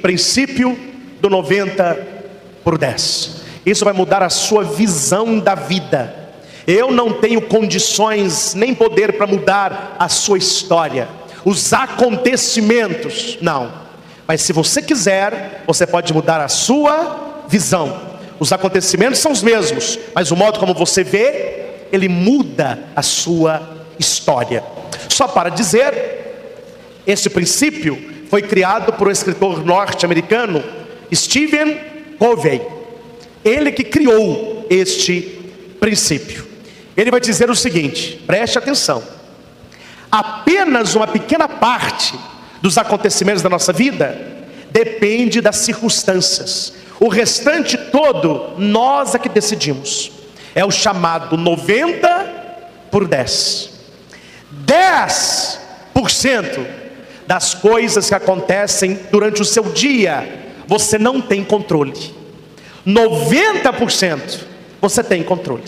princípio do 90/10. Isso vai mudar a sua visão da vida. Eu não tenho condições nem poder para mudar a sua história, os acontecimentos, não. Mas se você quiser, você pode mudar a sua visão. Os acontecimentos são os mesmos, mas o modo como você vê, ele muda a sua história. Só para dizer, esse princípio foi criado por um escritor norte-americano, Stephen Covey. Ele que criou este princípio. Ele vai dizer o seguinte, preste atenção: apenas uma pequena parte dos acontecimentos da nossa vida depende das circunstâncias. O restante todo, nós é que decidimos. É o chamado 90/10. 10% das coisas que acontecem durante o seu dia, você não tem controle. 90% você tem controle.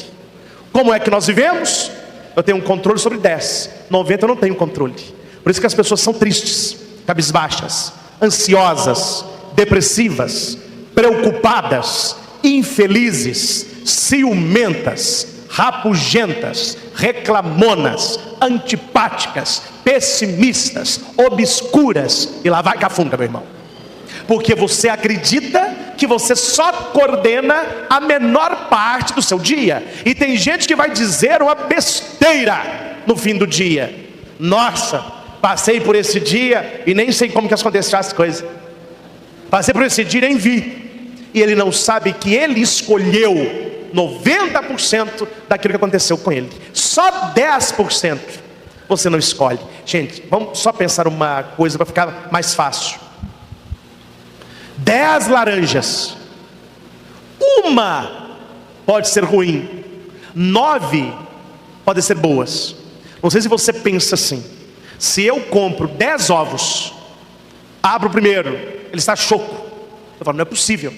Como é que nós vivemos? Eu tenho um controle sobre 10, 90 eu não tenho controle. Por isso que as pessoas são tristes, cabisbaixas, ansiosas, depressivas, preocupadas, infelizes, ciumentas, rabugentas, reclamonas, antipáticas, pessimistas, obscuras. E lá vai cafunda, meu irmão. Porque você acredita que você só coordena a menor parte do seu dia. E tem gente que vai dizer uma besteira no fim do dia. Nossa, passei por esse dia e nem sei como que aconteceu as coisas. Passei por esse dia e nem vi. E ele não sabe que ele escolheu 90% daquilo que aconteceu com ele. Só 10% você não escolhe. Gente, vamos só pensar uma coisa para ficar mais fácil. 10 laranjas, uma pode ser ruim, 9 podem ser boas. Não sei se você pensa assim: se eu compro 10 ovos, abro o primeiro, ele está choco. Eu falo, não é possível.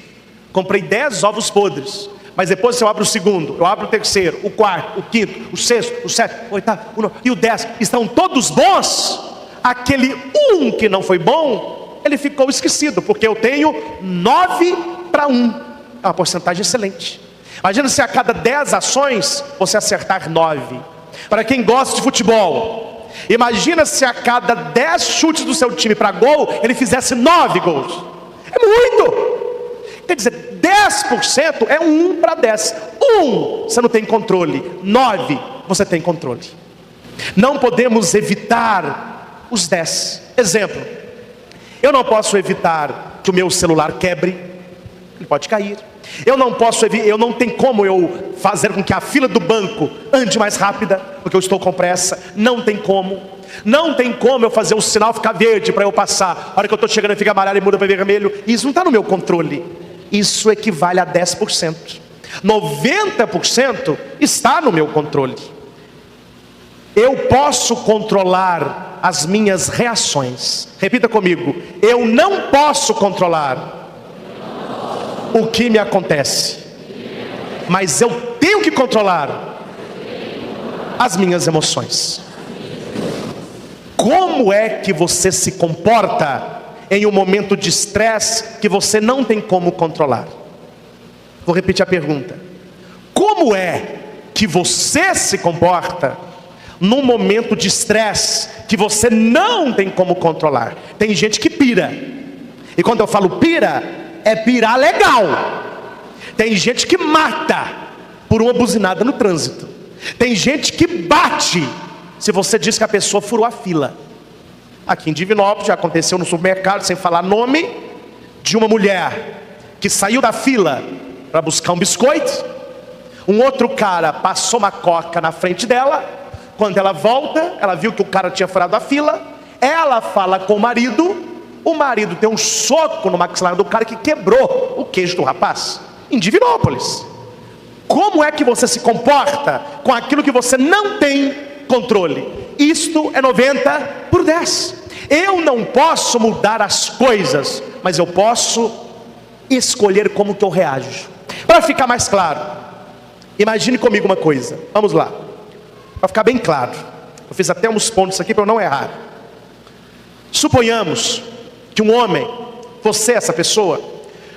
Comprei 10 ovos podres. Mas depois se eu abro o segundo, eu abro o terceiro, o quarto, o quinto, o sexto, o sétimo, o oitavo, o nono e o 10, estão todos bons. Aquele um que não foi bom, ele ficou esquecido, porque eu tenho 9/1. É uma porcentagem excelente. Imagina se a cada 10 ações você acertar 9. Para quem gosta de futebol, imagina se a cada 10 chutes do seu time para gol, ele fizesse 9 gols. É muito. Quer dizer, 10% é 1/10. 1 você não tem controle, 9 você tem controle. Não podemos evitar os 10. Exemplo: eu não posso evitar que o meu celular quebre, ele pode cair. Eu não tenho como eu fazer com que a fila do banco ande mais rápida, porque eu estou com pressa. Não tem como. Não tem como eu fazer o sinal ficar verde para eu passar. A hora que eu estou chegando ele fica amarelo e muda para vermelho. Isso não está no meu controle. Isso equivale a 10%. 90% está no meu controle. Eu posso controlar as minhas reações. Repita comigo: eu não posso controlar o que me acontece, mas eu tenho que controlar as minhas emoções. Como é que você se comporta em um momento de estresse que você não tem como controlar? Vou repetir a pergunta: como é que você se comporta num momento de estresse que você não tem como controlar? Tem gente que pira, e quando eu falo pira, é pirar legal. Tem gente que mata por uma buzinada no trânsito. Tem gente que bate se você diz que a pessoa furou a fila. Aqui em Divinópolis já aconteceu no supermercado, sem falar nome, de uma mulher que saiu da fila para buscar um biscoito. Um outro cara passou uma coca na frente dela. Quando ela volta, ela viu que o cara tinha furado a fila. Ela fala com o marido deu um soco no maxilar do cara que quebrou o queijo do rapaz. Em Divinópolis. Como é que você se comporta com aquilo que você não tem controle? Isto é 90/10. Eu não posso mudar as coisas, mas eu posso escolher como que eu reajo. Para ficar mais claro, imagine comigo uma coisa. Vamos lá, para ficar bem claro. Eu fiz até uns pontos aqui para eu não errar. Suponhamos que um homem você, essa pessoa,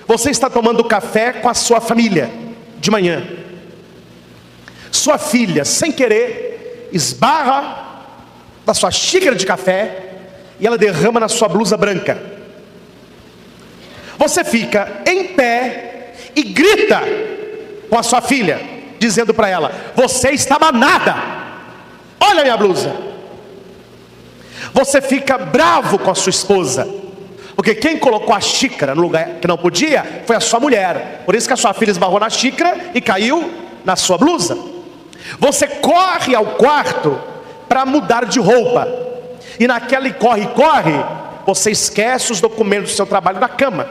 você está tomando café com a sua família de manhã. Sua filha, sem querer, esbarra da sua xícara de café e ela derrama na sua blusa branca. Você fica em pé e grita com a sua filha, dizendo para ela: você está danada, olha a minha blusa. Você fica bravo com a sua esposa, porque quem colocou a xícara no lugar que não podia foi a sua mulher. Por isso que a sua filha esbarrou na xícara e caiu na sua blusa. Você corre ao quarto para mudar de roupa, e naquele corre, você esquece os documentos do seu trabalho na cama.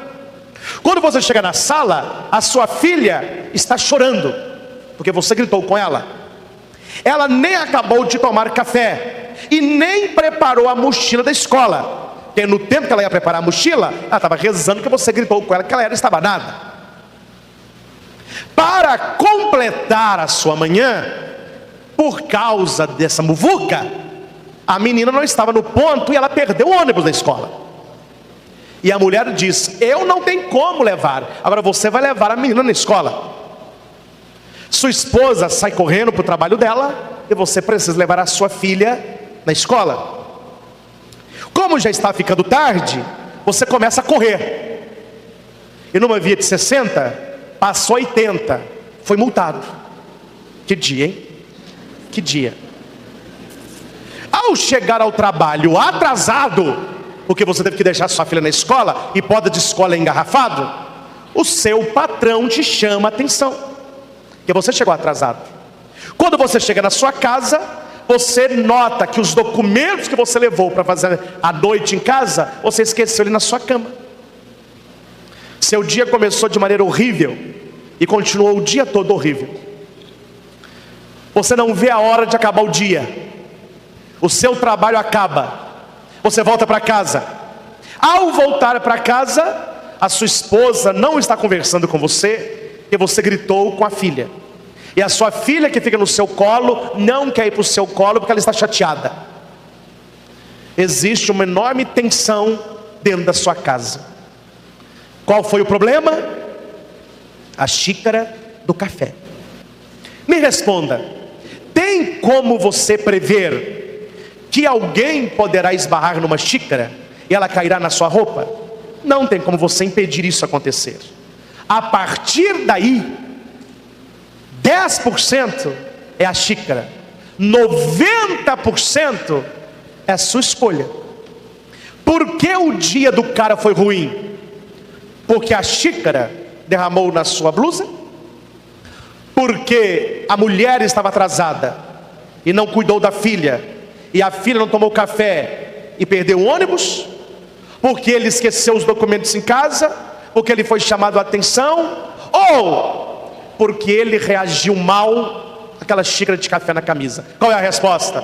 Quando você chega na sala, a sua filha está chorando, porque você gritou com ela. Ela nem acabou de tomar café e nem preparou a mochila da escola, porque no tempo que ela ia preparar a mochila, ela estava rezando que você gritou com ela que ela estava nada. Para completar a sua manhã, por causa dessa muvuca, a menina não estava no ponto e ela perdeu o ônibus da escola. E a mulher diz: eu não tenho como levar, agora você vai levar a menina na escola. Sua esposa sai correndo para o trabalho dela e você precisa levar a sua filha na escola. Como já está ficando tarde, você começa a correr, e numa via de 60, passou 80, foi multado. Que dia, hein? Que dia. Ao chegar ao trabalho atrasado, porque você teve que deixar sua filha na escola, e pode de escola engarrafado, o seu patrão te chama a atenção, porque você chegou atrasado. Quando você chega na sua casa, você nota que os documentos que você levou para fazer a noite em casa, você esqueceu ali na sua cama. Seu dia começou de maneira horrível e continuou o dia todo horrível. Você não vê a hora de acabar o dia. O seu trabalho acaba, você volta para casa. Ao voltar para casa, a sua esposa não está conversando com você, porque você gritou com a filha. E a sua filha, que fica no seu colo, não quer ir para o seu colo porque ela está chateada. Existe uma enorme tensão dentro da sua casa. Qual foi o problema? A xícara do café. Me responda: tem como você prever que alguém poderá esbarrar numa xícara e ela cairá na sua roupa? Não tem como você impedir isso acontecer. A partir daí, 10% é a xícara, 90% é a sua escolha. Por que o dia do cara foi ruim? Porque a xícara derramou na sua blusa? Porque a mulher estava atrasada e não cuidou da filha, e a filha não tomou café e perdeu o ônibus? Porque ele esqueceu os documentos em casa? Porque ele foi chamado a atenção? Ou porque ele reagiu mal àquela xícara de café na camisa? Qual é a resposta?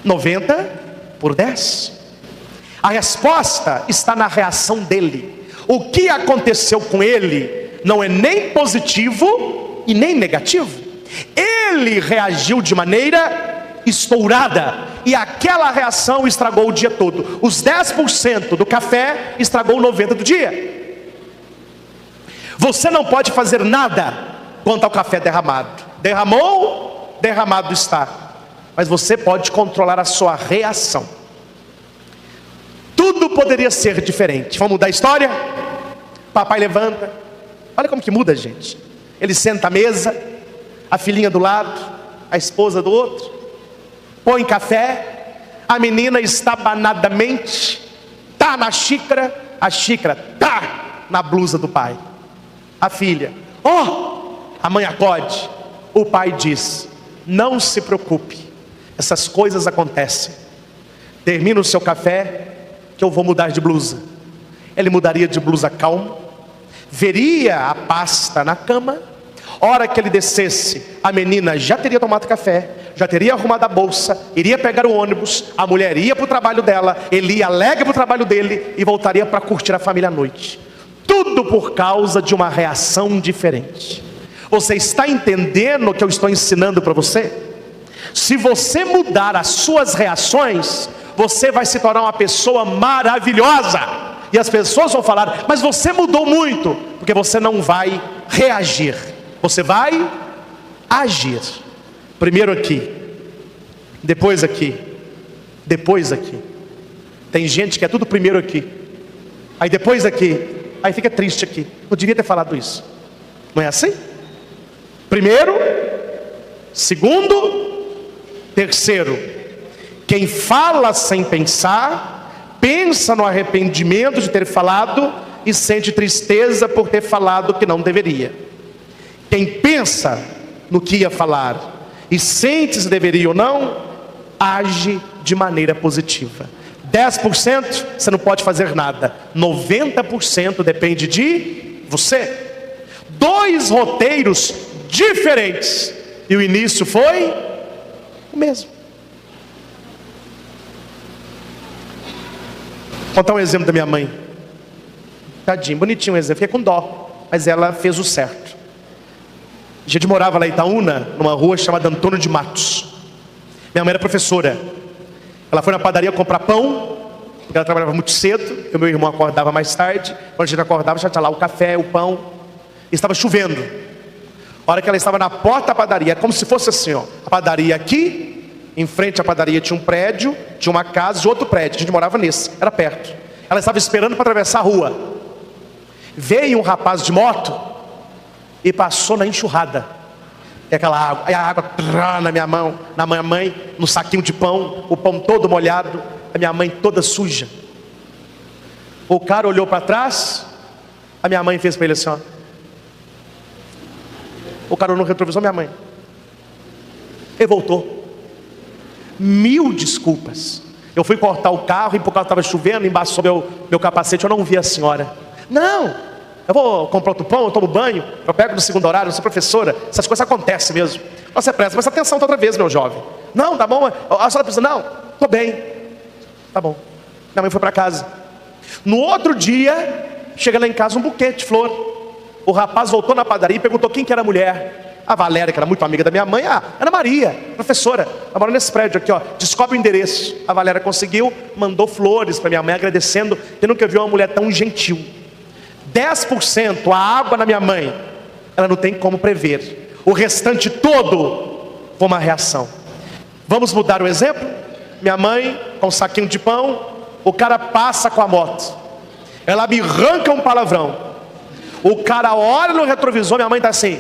90/10. A resposta está na reação dele. O que aconteceu com ele não é nem positivo e nem negativo. Ele reagiu de maneira estourada, e aquela reação estragou o dia todo. Os 10% do café estragou 90% do dia. Você não pode fazer nada quanto ao café derramado. Derramou, derramado está. Mas você pode controlar a sua reação. Tudo poderia ser diferente. Vamos mudar a história? Papai levanta. Olha como que muda, gente. Ele senta à mesa, a filhinha do lado, a esposa do outro, põe café, a menina estabanadamente tá na xícara, a xícara tá na blusa do pai. A filha, a mãe acode. O pai diz: não se preocupe, essas coisas acontecem. Termina o seu café, que eu vou mudar de blusa. Ele mudaria de blusa calmo, veria a pasta na cama. Hora que ele descesse, a menina já teria tomado café, já teria arrumado a bolsa, iria pegar o ônibus, a mulher ia para o trabalho dela, ele ia alegre para o trabalho dele e voltaria para curtir a família à noite. Tudo por causa de uma reação diferente. Você está entendendo o que eu estou ensinando para você? Se você mudar as suas reações, você vai se tornar uma pessoa maravilhosa. E as pessoas vão falar: mas você mudou muito. Porque você não vai reagir, você vai agir. Primeiro aqui, depois aqui, depois aqui. Tem gente que é tudo primeiro aqui, aí depois aqui, aí fica triste aqui. Não devia ter falado isso. Não é assim? Primeiro, segundo, terceiro. Quem fala sem pensar, pensa no arrependimento de ter falado e sente tristeza por ter falado o que não deveria. Quem pensa no que ia falar e sente se deveria ou não, age de maneira positiva. 10% você não pode fazer nada, 90% depende de você. 2 roteiros diferentes, e o início foi o mesmo. Vou contar um exemplo da minha mãe. Tadinho, bonitinho o exemplo, fiquei com dó, mas ela fez o certo. A gente morava lá em Itaúna, numa rua chamada Antônio de Matos. Minha mãe era professora. Ela foi na padaria comprar pão, porque ela trabalhava muito cedo, e o meu irmão acordava mais tarde. Quando a gente acordava, já tinha lá o café, o pão. E estava chovendo. A hora que ela estava na porta da padaria, como se fosse assim, ó, a padaria aqui, em frente à padaria tinha um prédio, tinha uma casa e outro prédio, a gente morava nesse, era perto. Ela estava esperando para atravessar a rua. Veio um rapaz de moto e passou na enxurrada. E aquela água, aí a água na minha mão, na minha mãe, no saquinho de pão, o pão todo molhado, a minha mãe toda suja. O cara olhou para trás, a minha mãe fez para ele assim, ó. O cara não retrovisou minha mãe. Ele voltou. 1000 desculpas. Eu fui cortar o carro e por causa estava chovendo, embaixou meu capacete, eu não vi a senhora. Não, eu vou comprar outro pão, eu tomo banho, eu pego no segundo horário, eu sou professora, essas coisas acontecem mesmo. Você presta atenção outra vez, meu jovem. Não, tá bom, a senhora precisa, não, estou bem. Tá bom. Minha mãe foi para casa. No outro dia, chega lá em casa um buquê de flor. O rapaz voltou na padaria e perguntou quem que era a mulher. A Valéria, que era muito amiga da minha mãe. Ana Maria, professora, ela mora nesse prédio aqui, ó. Descobre o endereço. A Valéria conseguiu, mandou flores para minha mãe, agradecendo que nunca viu uma mulher tão gentil. 10% a água na minha mãe, ela não tem como prever. O restante todo foi uma reação. Vamos mudar o exemplo? Minha mãe com um saquinho de pão, o cara passa com a moto, ela me arranca um palavrão. O cara olha no retrovisor, minha mãe está assim,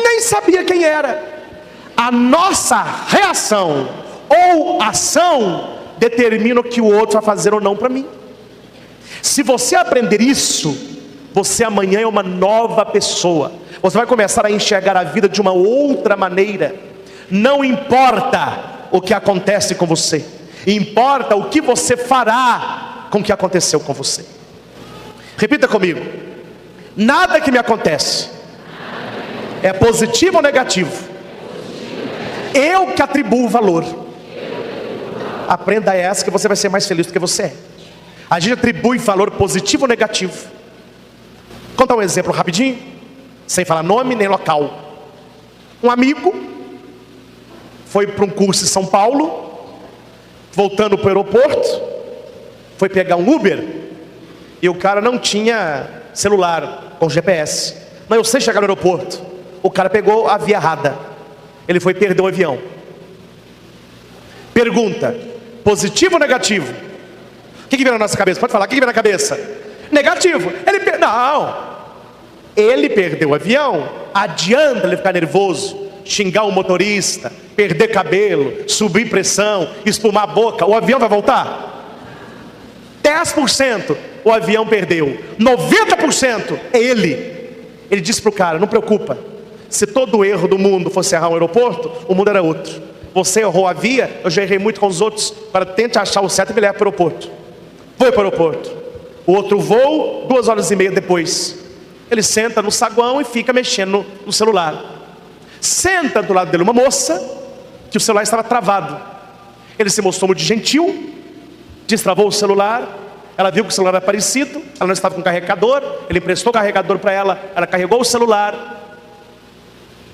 nem sabia quem era. A nossa reação ou ação determina o que o outro vai fazer ou não para mim. Se você aprender isso, você amanhã é uma nova pessoa. Você vai começar a enxergar a vida de uma outra maneira. Não importa o que acontece com você, importa o que você fará com o que aconteceu com você. Repita comigo: nada que me acontece é positivo ou negativo, eu que atribuo valor. Aprenda essa que você vai ser mais feliz do que você é. A gente atribui valor positivo ou negativo. Vou contar um exemplo rapidinho, sem falar nome nem local. Um amigo foi para um curso em São Paulo, voltando para o aeroporto, foi pegar um Uber, e o cara não tinha celular com GPS. Não, eu sei chegar no aeroporto. O cara pegou a via errada, ele foi perder o avião. Pergunta: positivo ou negativo? O que vem na nossa cabeça? Pode falar, o que vem na cabeça? Negativo. Ele perdeu o avião. Adianta ele ficar nervoso, xingar o motorista, perder cabelo, subir pressão, espumar a boca? O avião vai voltar? 10% o avião perdeu, 90% é ele. Ele disse para o cara: não preocupa, se todo o erro do mundo fosse errar um aeroporto, o mundo era outro. Você errou a via, eu já errei muito com os outros. Agora tente achar o certo e me leve para o aeroporto. Foi para o aeroporto. O outro voo, 2h30 depois, ele senta no saguão e fica mexendo no celular. Senta do lado dele uma moça, que o celular estava travado. Ele se mostrou muito gentil, destravou o celular. Ela viu que o celular era parecido, ela não estava com carregador. Ele emprestou o carregador para ela, ela carregou o celular.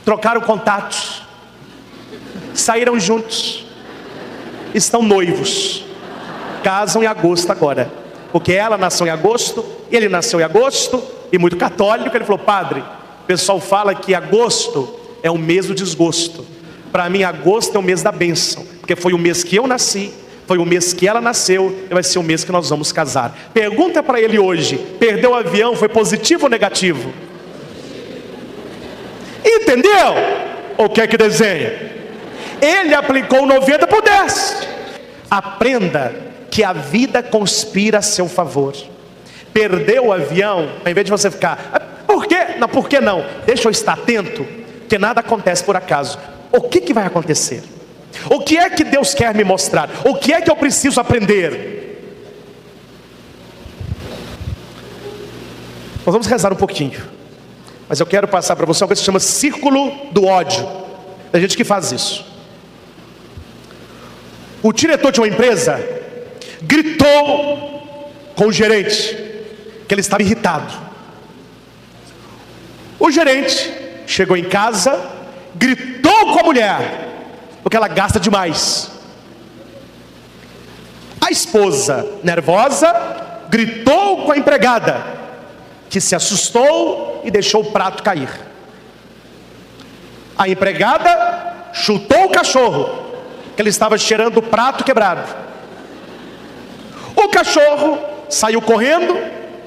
Trocaram contatos, saíram juntos, estão noivos. casam em agosto agora, porque ela nasceu em agosto, ele nasceu em agosto, e muito católico. Ele falou: padre, o pessoal fala que agosto é o mês do desgosto. Para mim, agosto é o mês da bênção, porque foi o mês que eu nasci, foi o mês que ela nasceu, e vai ser o mês que nós vamos casar. Pergunta para ele hoje: perdeu o avião, foi positivo ou negativo? Entendeu? Ou quer que desenhe? Ele aplicou 90 por 10. Aprenda que a vida conspira a seu favor. Perdeu o avião, ao invés de você ficar: por quê? Não, por que não? Deixa eu estar atento, que nada acontece por acaso. O que vai acontecer? O que é que Deus quer me mostrar? O que é que eu preciso aprender? Nós vamos rezar um pouquinho, mas eu quero passar para você uma coisa que se chama círculo do ódio. Tem gente que faz isso. O diretor de uma empresa gritou com o gerente que ele estava irritado. O gerente chegou em casa, gritou com a mulher porque ela gasta demais. A esposa, nervosa, gritou com a empregada, que se assustou e deixou o prato cair. A empregada chutou o cachorro, que ele estava cheirando o prato quebrado. O cachorro saiu correndo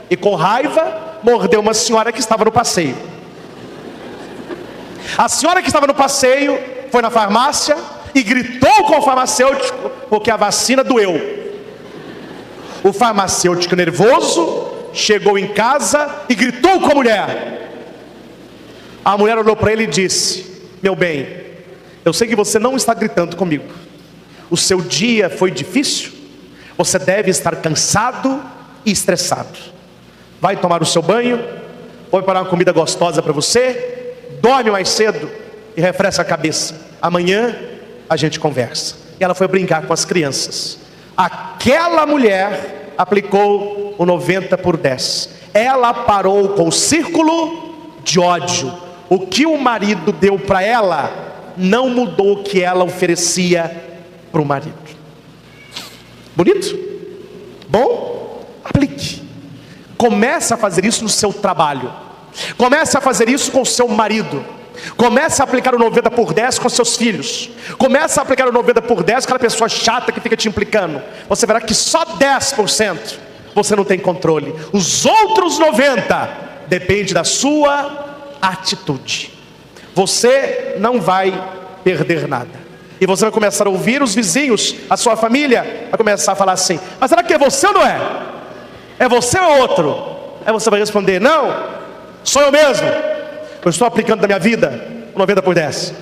e, com raiva, mordeu uma senhora que estava no passeio. A senhora que estava no passeio foi na farmácia e gritou com o farmacêutico porque a vacina doeu. O farmacêutico, nervoso, chegou em casa e gritou com a mulher. A mulher olhou para ele e disse: meu bem, eu sei que você não está gritando comigo. O seu dia foi difícil, você deve estar cansado e estressado. Vai tomar o seu banho, vou preparar uma comida gostosa para você, dorme mais cedo e refresca a cabeça. Amanhã a gente conversa. E ela foi brincar com as crianças. Aquela mulher aplicou o 90 por 10. Ela parou com o círculo de ódio. O que o marido deu para ela não mudou o que ela oferecia para o marido. Bonito? Bom? Aplique. Comece a fazer isso no seu trabalho. Comece a fazer isso com o seu marido. Comece a aplicar o 90 por 10 com seus filhos. Comece a aplicar o 90 por 10 com aquela pessoa chata que fica te implicando. Você verá que só 10% você não tem controle. Os outros 90% depende da sua atitude. Você não vai perder nada. E você vai começar a ouvir os vizinhos, a sua família vai começar a falar assim: mas será que é você ou não é? É você ou outro? Aí você vai responder: não, sou eu mesmo. Eu estou aplicando na minha vida o 90 por 10.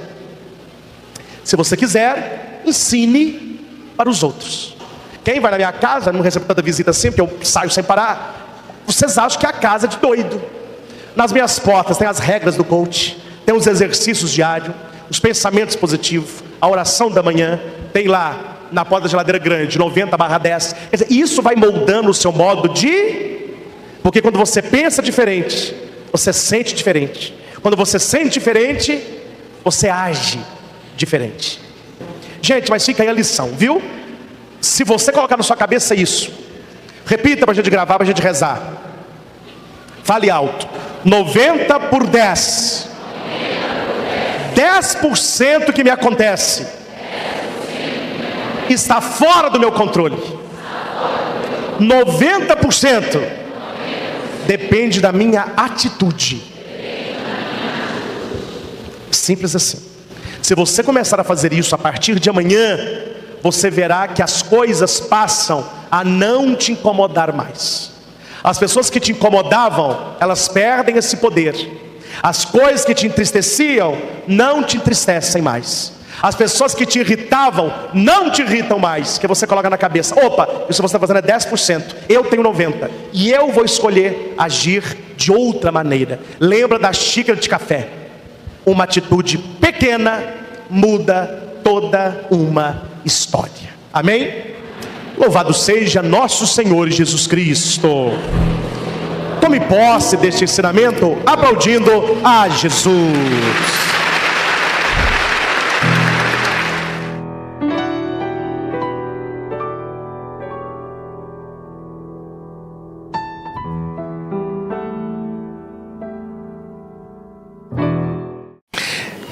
Se você quiser, ensine para os outros. Quem vai na minha casa, não recebo tanta visita assim, porque eu saio sem parar. Vocês acham que é a casa de doido. Nas minhas portas tem as regras do coach, tem os exercícios diários, os pensamentos positivos, a oração da manhã. Tem lá na porta da geladeira grande 90/10. Quer dizer, isso vai moldando o seu modo de... Porque quando você pensa diferente, você sente diferente. Quando você sente diferente, você age diferente. Gente, mas fica aí a lição, viu? Se você colocar na sua cabeça isso, repita para a gente gravar, para a gente rezar. Fale alto: 90 por 10. 10% que me acontece está fora do meu controle. 90% depende da minha atitude. Simples assim. Se você começar a fazer isso a partir de amanhã, você verá que as coisas passam a não te incomodar mais. As pessoas que te incomodavam, elas perdem esse poder. As coisas que te entristeciam não te entristecem mais. As pessoas que te irritavam não te irritam mais. Que você coloca na cabeça: opa, isso que você está fazendo é 10%, eu tenho 90%, e eu vou escolher agir de outra maneira. Lembra da xícara de café? Uma atitude pequena muda toda uma história. Amém? Louvado seja nosso Senhor Jesus Cristo. Tome posse deste ensinamento aplaudindo a Jesus.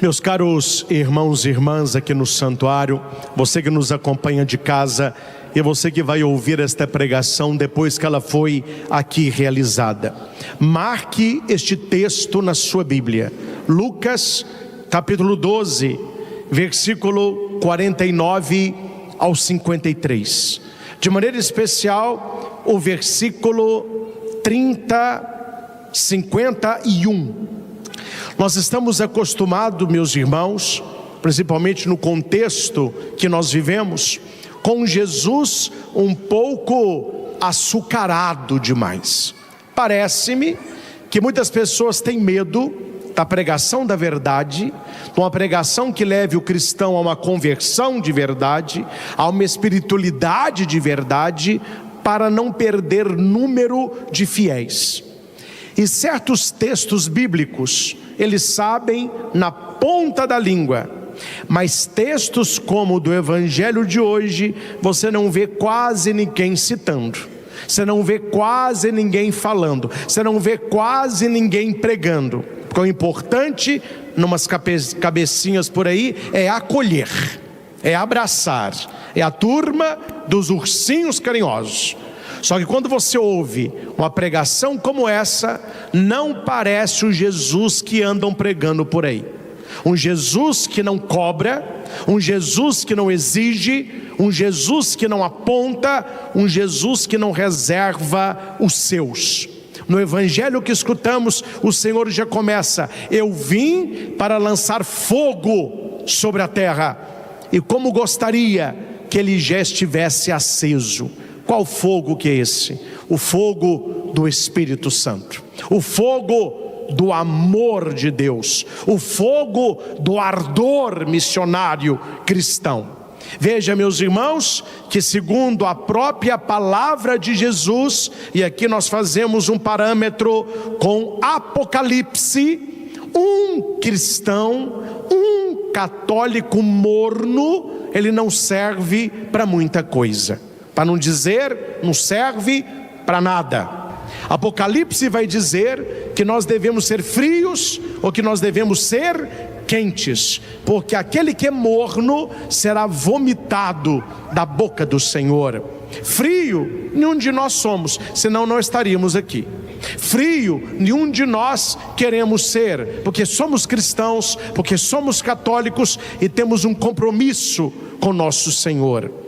Meus caros irmãos e irmãs aqui no santuário, você que nos acompanha de casa e você que vai ouvir esta pregação depois que ela foi aqui realizada, marque este texto na sua Bíblia, Lucas capítulo 12, versículo 49 ao 53, de maneira especial o versículo 51. Nós estamos acostumados, meus irmãos, principalmente no contexto que nós vivemos, com Jesus um pouco açucarado demais. Parece-me que muitas pessoas têm medo da pregação da verdade, de uma pregação que leve o cristão a uma conversão de verdade, a uma espiritualidade de verdade, para não perder número de fiéis. E certos textos bíblicos, eles sabem na ponta da língua, mas textos como o do evangelho de hoje, você não vê quase ninguém citando, você não vê quase ninguém falando, você não vê quase ninguém pregando, porque o importante, numas cabecinhas por aí, é acolher, é abraçar, é a turma dos ursinhos carinhosos. Só que quando você ouve uma pregação como essa, não parece o Jesus que andam pregando por aí. Um Jesus que não cobra, um Jesus que não exige, um Jesus que não aponta, um Jesus que não reserva os seus. No evangelho que escutamos, o Senhor já começa: eu vim para lançar fogo sobre a terra, e como gostaria que ele já estivesse aceso. Qual fogo que é esse? O fogo do Espírito Santo, o fogo do amor de Deus, o fogo do ardor missionário cristão. Veja, meus irmãos, que segundo a própria palavra de Jesus, e aqui nós fazemos um parâmetro com Apocalipse, um cristão, um católico morno, ele não serve para muita coisa. Para não dizer, não serve para nada. Apocalipse vai dizer que nós devemos ser frios ou que nós devemos ser quentes, porque aquele que é morno será vomitado da boca do Senhor. Frio, nenhum de nós somos, senão não estaríamos aqui. Frio, nenhum de nós queremos ser, porque somos cristãos, porque somos católicos e temos um compromisso com nosso Senhor.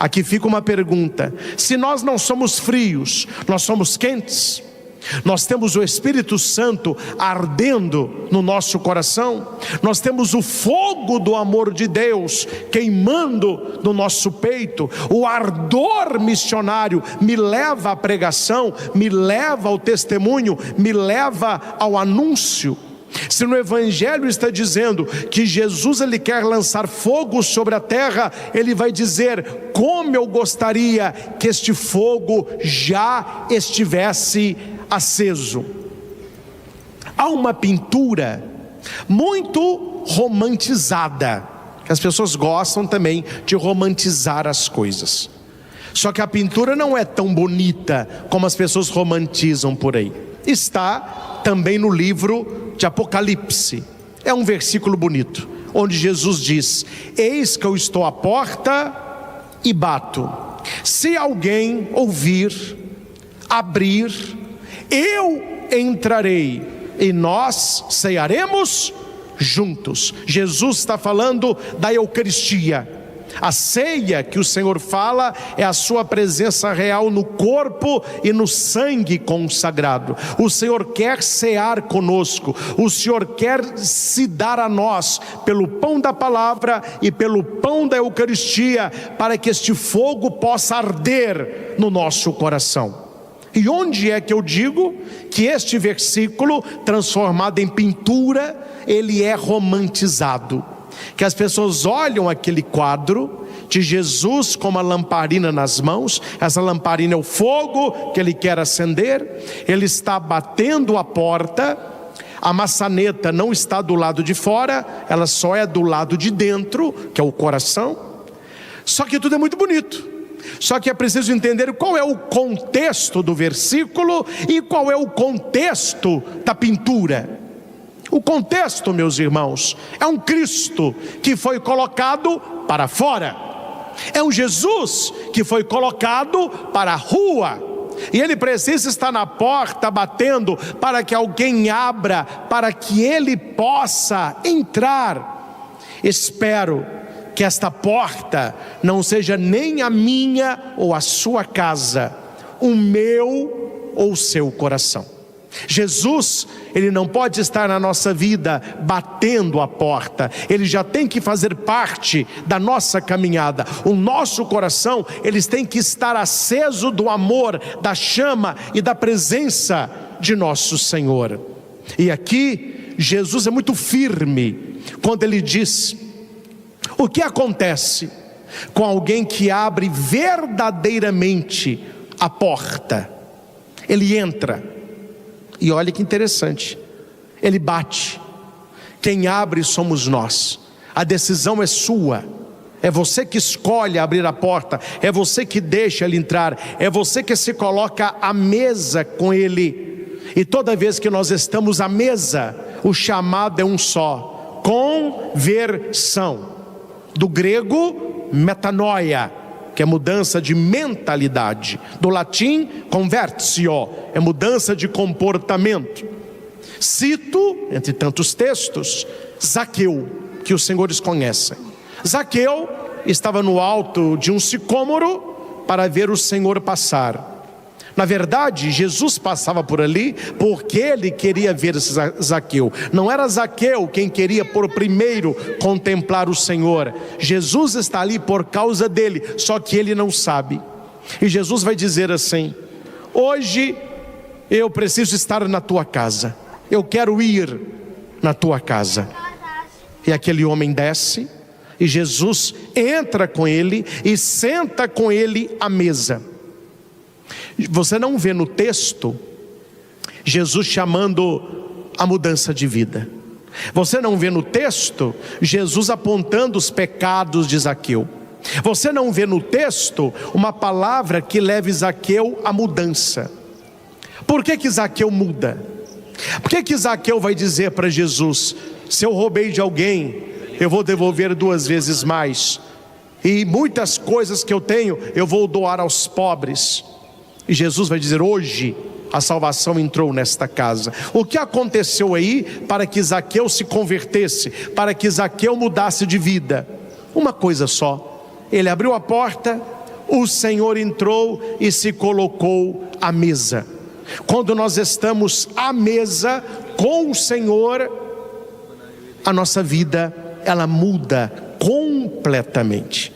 Aqui fica uma pergunta: se nós não somos frios, nós somos quentes? Nós temos o Espírito Santo ardendo no nosso coração? Nós temos o fogo do amor de Deus queimando no nosso peito? O ardor missionário me leva à pregação, me leva ao testemunho, me leva ao anúncio? Se no evangelho está dizendo que Jesus ele quer lançar fogo sobre a terra, ele vai dizer: como eu gostaria que este fogo já estivesse aceso. Há uma pintura muito romantizada, que as pessoas gostam também de romantizar as coisas. Só que a pintura não é tão bonita como as pessoas romantizam por aí. Está também no livro de Apocalipse. É um versículo bonito, onde Jesus diz: eis que eu estou à porta e bato. Se alguém ouvir, abrir, eu entrarei e nós cearemos juntos. Jesus está falando da Eucaristia. A ceia que o Senhor fala é a sua presença real no corpo e no sangue consagrado. O Senhor quer cear conosco, o Senhor quer se dar a nós pelo pão da palavra e pelo pão da Eucaristia, para que este fogo possa arder no nosso coração. E onde é que eu digo que este versículo, transformado em pintura, ele é romantizado? Que as pessoas olham aquele quadro de Jesus com uma lamparina nas mãos. Essa lamparina é o fogo que ele quer acender. Ele está batendo a porta. A maçaneta não está do lado de fora, ela só é do lado de dentro, que é o coração. Só que tudo é muito bonito. Só que é preciso entender qual é o contexto do versículo e qual é o contexto da pintura. O contexto, meus irmãos, é um Cristo que foi colocado para fora. É um Jesus que foi colocado para a rua. E ele precisa estar na porta batendo para que alguém abra, para que ele possa entrar. Espero que esta porta não seja nem a minha ou a sua casa, o meu ou o seu coração. Jesus, ele não pode estar na nossa vida batendo a porta, ele já tem que fazer parte da nossa caminhada. O nosso coração, eles têm que estar aceso do amor, da chama e da presença de nosso Senhor. E aqui, Jesus é muito firme, quando ele diz, o que acontece com alguém que abre verdadeiramente a porta? Ele entra. E olha que interessante, ele bate, quem abre somos nós, a decisão é sua, é você que escolhe abrir a porta, é você que deixa ele entrar, é você que se coloca à mesa com ele. E toda vez que nós estamos à mesa, o chamado é um só, conversão, do grego metanoia, que é mudança de mentalidade, do latim convertio, é mudança de comportamento. Cito, entre tantos textos, Zaqueu, que os senhores conhecem. Zaqueu estava no alto de um sicômoro para ver o Senhor passar. Na verdade, Jesus passava por ali porque ele queria ver Zaqueu. Não era Zaqueu quem queria por primeiro contemplar o Senhor. Jesus está ali por causa dele, só que ele não sabe. E Jesus vai dizer assim: hoje eu preciso estar na tua casa, eu quero ir na tua casa. E aquele homem desce, e Jesus entra com ele e senta com ele à mesa. Você não vê no texto Jesus chamando a mudança de vida. Você não vê no texto Jesus apontando os pecados de Zaqueu. Você não vê no texto uma palavra que leve Zaqueu à mudança. Por que Zaqueu muda? Por que Zaqueu vai dizer para Jesus: se eu roubei de alguém, eu vou devolver 2 vezes mais, e muitas coisas que eu tenho eu vou doar aos pobres? E Jesus vai dizer: hoje a salvação entrou nesta casa. O que aconteceu aí para que Zaqueu se convertesse, para que Zaqueu mudasse de vida? Uma coisa só: ele abriu a porta, o Senhor entrou e se colocou à mesa. Quando nós estamos à mesa com o Senhor, a nossa vida, ela muda completamente.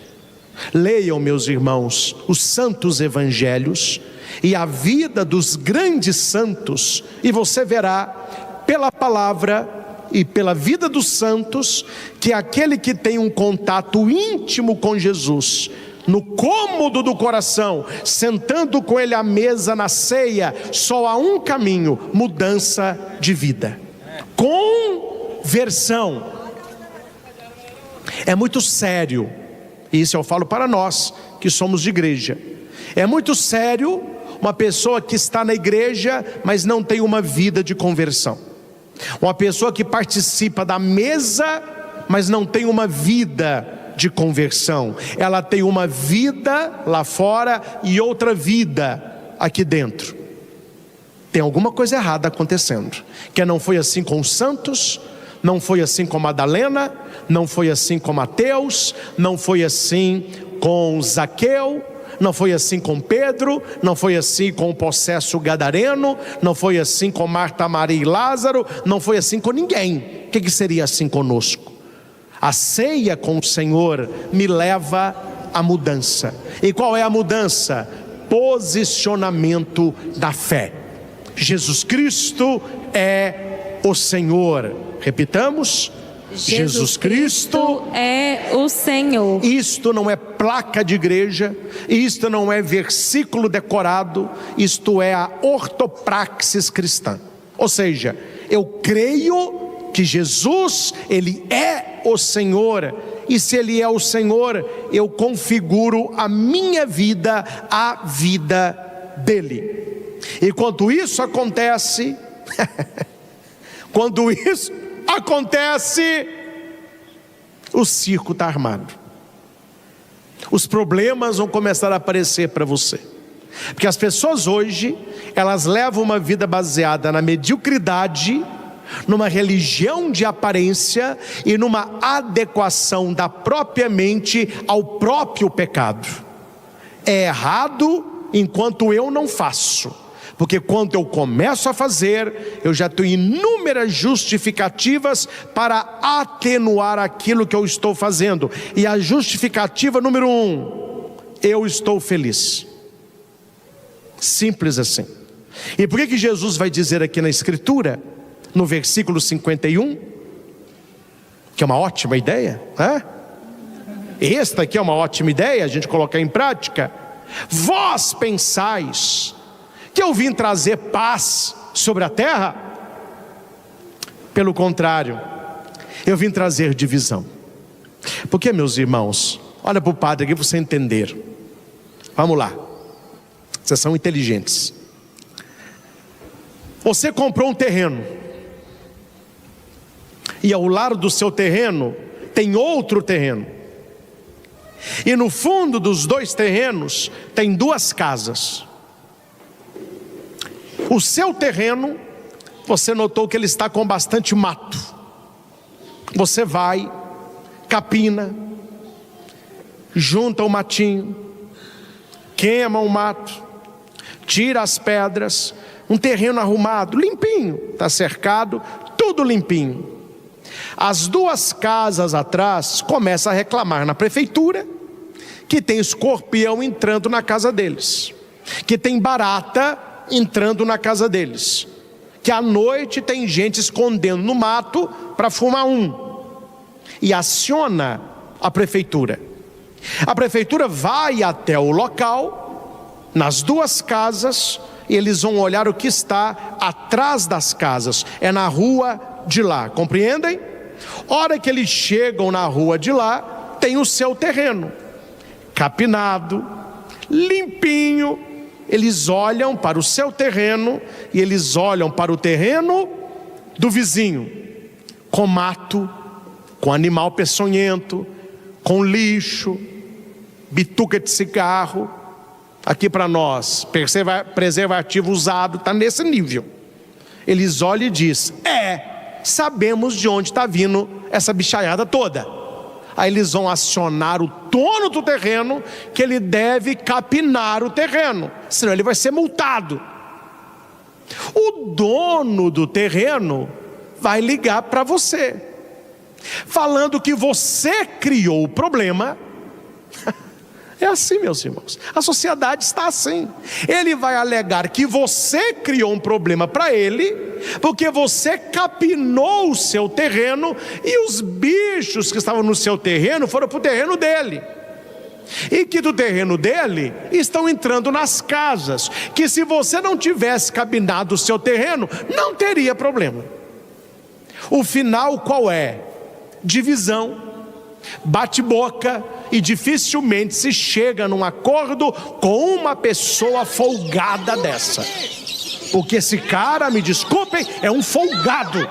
Leiam, meus irmãos, os santos evangelhos e a vida dos grandes santos, e você verá pela palavra e pela vida dos santos que aquele que tem um contato íntimo com Jesus, no cômodo do coração, sentando com ele à mesa na ceia, só há um caminho: mudança de vida, conversão. É muito sério, e isso eu falo para nós que somos de igreja. É muito sério uma pessoa que está na igreja, mas não tem uma vida de conversão. Uma pessoa que participa da mesa, mas não tem uma vida de conversão. Ela tem uma vida lá fora e outra vida aqui dentro. Tem alguma coisa errada acontecendo. Que não foi assim com os santos, não foi assim com Madalena, não foi assim com Mateus, não foi assim com Zaqueu, não foi assim com Pedro, não foi assim com o possesso gadareno, não foi assim com Marta, Maria e Lázaro, não foi assim com ninguém. O que seria assim conosco? A ceia com o Senhor me leva à mudança. E qual é a mudança? Posicionamento da fé. Jesus Cristo é o Senhor. Repitamos: Jesus Cristo é o Senhor. Isto não é placa de igreja, isto não é versículo decorado, isto é a ortopraxis cristã. Ou seja, eu creio que Jesus, Ele é o Senhor, e se Ele é o Senhor, eu configuro a minha vida à vida dEle. E quando isso acontece, quando isso acontece, o circo está armado. Os problemas vão começar a aparecer para você. Porque as pessoas hoje, elas levam uma vida baseada na mediocridade, numa religião de aparência e numa adequação da própria mente ao próprio pecado. É errado enquanto eu não faço, porque quando eu começo a fazer, eu já tenho inúmeras justificativas para atenuar aquilo que eu estou fazendo. E a justificativa número 1, eu estou feliz. Simples assim. E por que Jesus vai dizer aqui na Escritura, no versículo 51, que é uma ótima ideia, né? Esta aqui é uma ótima ideia, a gente colocar em prática. Vós pensais que eu vim trazer paz sobre a terra? Pelo contrário, eu vim trazer divisão. Porque, meus irmãos, olha para o padre aqui para você entender. Vamos lá, vocês são inteligentes. Você comprou um terreno, e ao lado do seu terreno tem outro terreno, e no fundo dos dois terrenos tem duas casas. O seu terreno, você notou que ele está com bastante mato. Você vai, capina, junta o matinho, queima o mato, tira as pedras, um terreno arrumado, limpinho, está cercado, tudo limpinho. As duas casas atrás começam a reclamar na prefeitura que tem escorpião entrando na casa deles, que tem barata entrando na casa deles, que à noite tem gente escondendo no mato para fumar e aciona a prefeitura. A prefeitura vai até o local, nas duas casas, e eles vão olhar o que está atrás das casas, é na rua de lá, compreendem? Hora que eles chegam na rua de lá, tem o seu terreno, capinado, limpinho. Eles olham para o seu terreno e eles olham para o terreno do vizinho, com mato, com animal peçonhento, com lixo, bituca de cigarro. Aqui para nós, preservativo usado, está nesse nível. Eles olham e dizem: sabemos de onde está vindo essa bichaiada toda. Aí eles vão acionar o dono do terreno, que ele deve capinar o terreno, senão ele vai ser multado. O dono do terreno vai ligar para você, falando que você criou o problema. É assim, meus irmãos, a sociedade está assim. Ele vai alegar que você criou um problema para ele, porque você capinou o seu terreno, e os bichos que estavam no seu terreno foram para o terreno dele, e que do terreno dele estão entrando nas casas, que se você não tivesse capinado o seu terreno, não teria problema. O final qual é? Divisão, bate-boca, e dificilmente se chega num acordo com uma pessoa folgada dessa. Porque esse cara, me desculpem, é um folgado.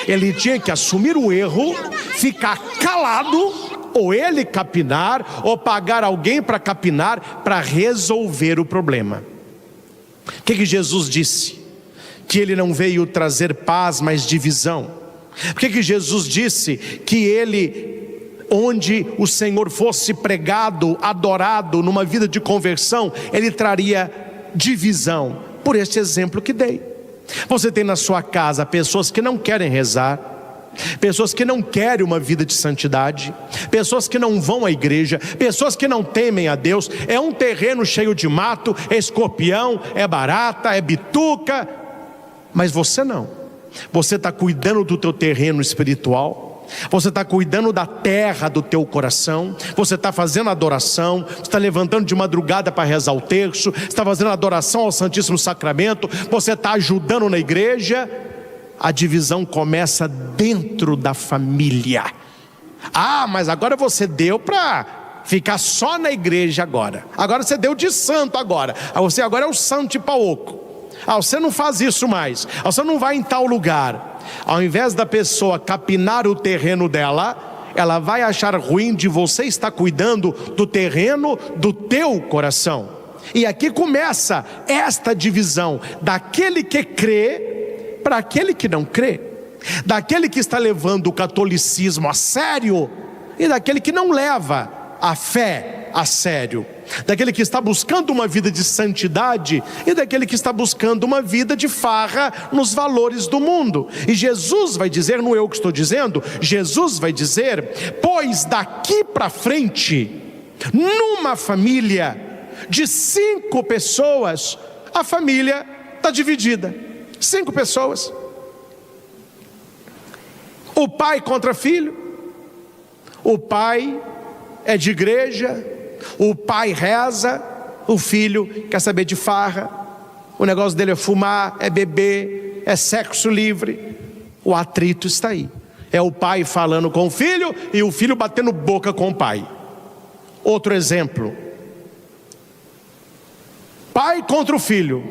Ele tinha que assumir o erro, ficar calado, ou ele capinar, ou pagar alguém para capinar, para resolver o problema. O que Jesus disse? Que ele não veio trazer paz, mas divisão. Por que Jesus disse que ele, onde o Senhor fosse pregado, adorado, numa vida de conversão, ele traria divisão? Por este exemplo que dei. Você tem na sua casa pessoas que não querem rezar, pessoas que não querem uma vida de santidade, pessoas que não vão à igreja, pessoas que não temem a Deus. É um terreno cheio de mato, é escorpião, é barata, é bituca, mas você não. Você está cuidando do teu terreno espiritual, você está cuidando da terra do teu coração, você está fazendo adoração, você está levantando de madrugada para rezar o terço, você está fazendo adoração ao Santíssimo Sacramento, você está ajudando na igreja. A divisão começa dentro da família. Mas agora você deu para ficar só na igreja agora você deu de santo agora. Você agora é o santo de Pauoco. Você não faz isso mais. Você não vai em tal lugar. Ao invés da pessoa capinar o terreno dela, ela vai achar ruim de você estar cuidando do terreno do teu coração. E aqui começa esta divisão daquele que crê para aquele que não crê, daquele que está levando o catolicismo a sério e daquele que não leva a fé a sério, daquele que está buscando uma vida de santidade e daquele que está buscando uma vida de farra nos valores do mundo. E Jesus vai dizer, não eu que estou dizendo, Jesus vai dizer: pois daqui para frente, numa família de 5 pessoas, a família está dividida. 5 pessoas. O pai contra filho. O pai é de igreja, o pai reza, o filho quer saber de farra, o negócio dele é fumar, é beber, é sexo livre. O atrito está aí. É o pai falando com o filho e o filho batendo boca com o pai. Outro exemplo: pai contra o filho,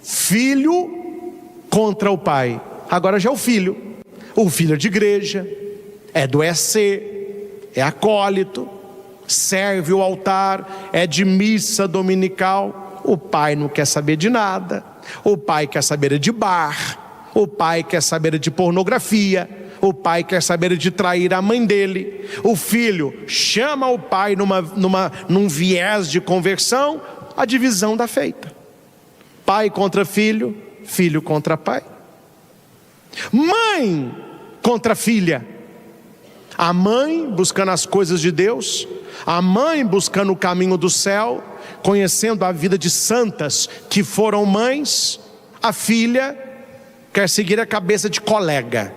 filho contra o pai. Agora já é o filho é de igreja, é do EC, é acólito, serve o altar, é de missa dominical. O pai não quer saber de nada. O pai quer saber de bar, o pai quer saber de pornografia, o pai quer saber de trair a mãe dele. O filho chama o pai num viés de conversão. A divisão está feita. Pai contra filho, filho contra pai. Mãe contra filha. A mãe buscando as coisas de Deus, a mãe buscando o caminho do céu, conhecendo a vida de santas que foram mães. A filha quer seguir a cabeça de colega,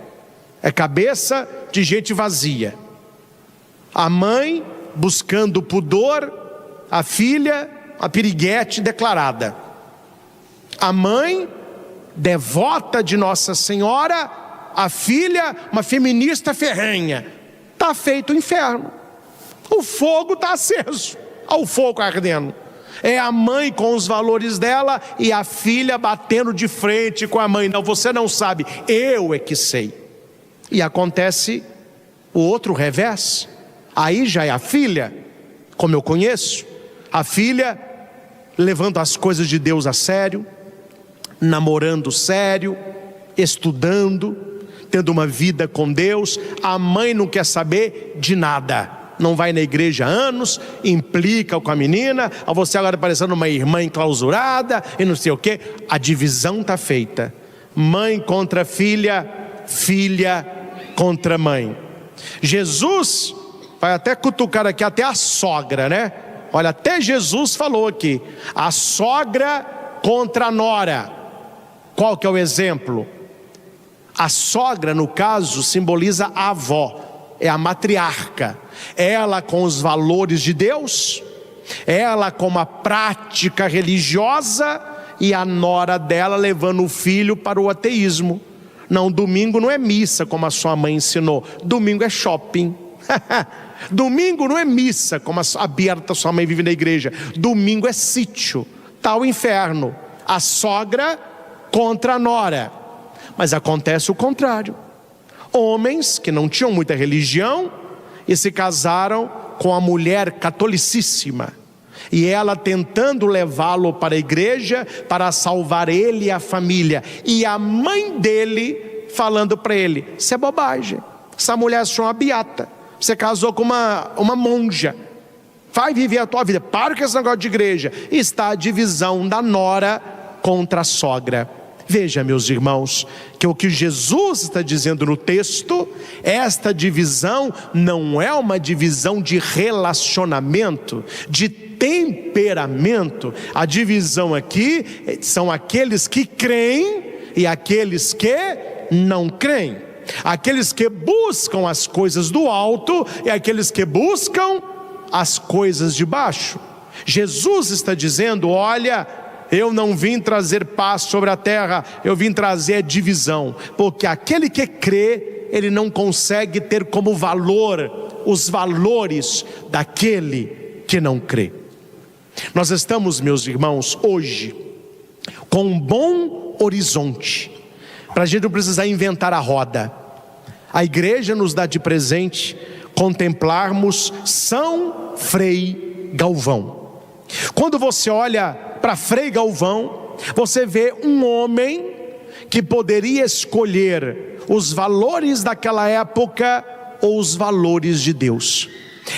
é cabeça de gente vazia. A mãe buscando pudor, a filha a piriguete declarada. A mãe devota de Nossa Senhora, a filha uma feminista ferrenha. Está feito o inferno. O fogo está aceso, o fogo ardendo. É a mãe com os valores dela e a filha batendo de frente com a mãe. Não, você não sabe, eu é que sei. E acontece o outro revés. Aí já é a filha, como eu conheço, a filha levando as coisas de Deus a sério, namorando sério, estudando, tendo uma vida com Deus. A mãe não quer saber de nada, não vai na igreja há anos, implica com a menina, a você agora parecendo uma irmã enclausurada e não sei o que. A divisão está feita. Mãe contra filha, filha contra mãe. Jesus vai até cutucar aqui até a sogra, né? Olha, até Jesus falou aqui, a sogra contra a nora. Qual que é o exemplo? A sogra, no caso, simboliza a avó, é a matriarca. Ela com os valores de Deus, ela com uma prática religiosa, e a nora dela levando o filho para o ateísmo. Não, domingo não é missa como a sua mãe ensinou, domingo é shopping. Domingo não é missa como a Berta, sua mãe, vive na igreja. Domingo é sítio. Está o inferno. A sogra contra a nora. Mas acontece o contrário. Homens que não tinham muita religião e se casaram com a mulher catolicíssima, e ela tentando levá-lo para a igreja para salvar ele e a família, e a mãe dele falando para ele: isso é bobagem, essa mulher é uma beata, você casou com uma monja, vai viver a tua vida, para com esse negócio de igreja. Está a divisão da nora contra a sogra. Veja, meus irmãos, que o que Jesus está dizendo no texto, esta divisão não é uma divisão de relacionamento, de temperamento. A divisão aqui são aqueles que creem e aqueles que não creem, aqueles que buscam as coisas do alto e aqueles que buscam as coisas de baixo. Jesus está dizendo: olha, eu não vim trazer paz sobre a terra, eu vim trazer divisão, porque aquele que crê, ele não consegue ter como valor os valores daquele que não crê. Nós estamos, meus irmãos, hoje com um bom horizonte, para a gente não precisar inventar a roda. A igreja nos dá de presente contemplarmos São Frei Galvão. Quando você olha para Frei Galvão, você vê um homem que poderia escolher os valores daquela época ou os valores de Deus.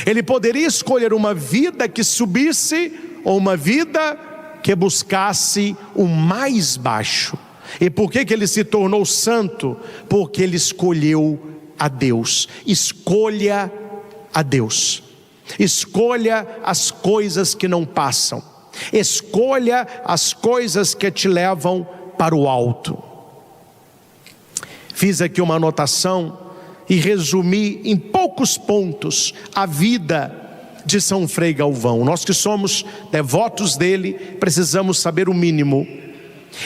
Ele poderia escolher uma vida que subisse ou uma vida que buscasse o mais baixo. E por que ele se tornou santo? Porque ele escolheu a Deus. Escolha a Deus. Escolha as coisas que não passam. Escolha as coisas que te levam para o alto. Fiz aqui uma anotação e resumi em poucos pontos a vida de São Frei Galvão. Nós que somos devotos dele, precisamos saber o mínimo.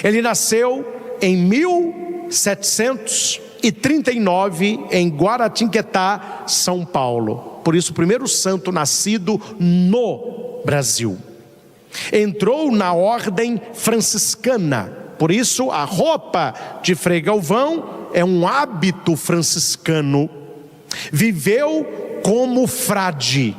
Ele nasceu em 1739 em Guaratinguetá, São Paulo. Por isso, o primeiro santo nascido no Brasil. Entrou na ordem franciscana. Por isso, a roupa de Frei Galvão é um hábito franciscano. Viveu como frade.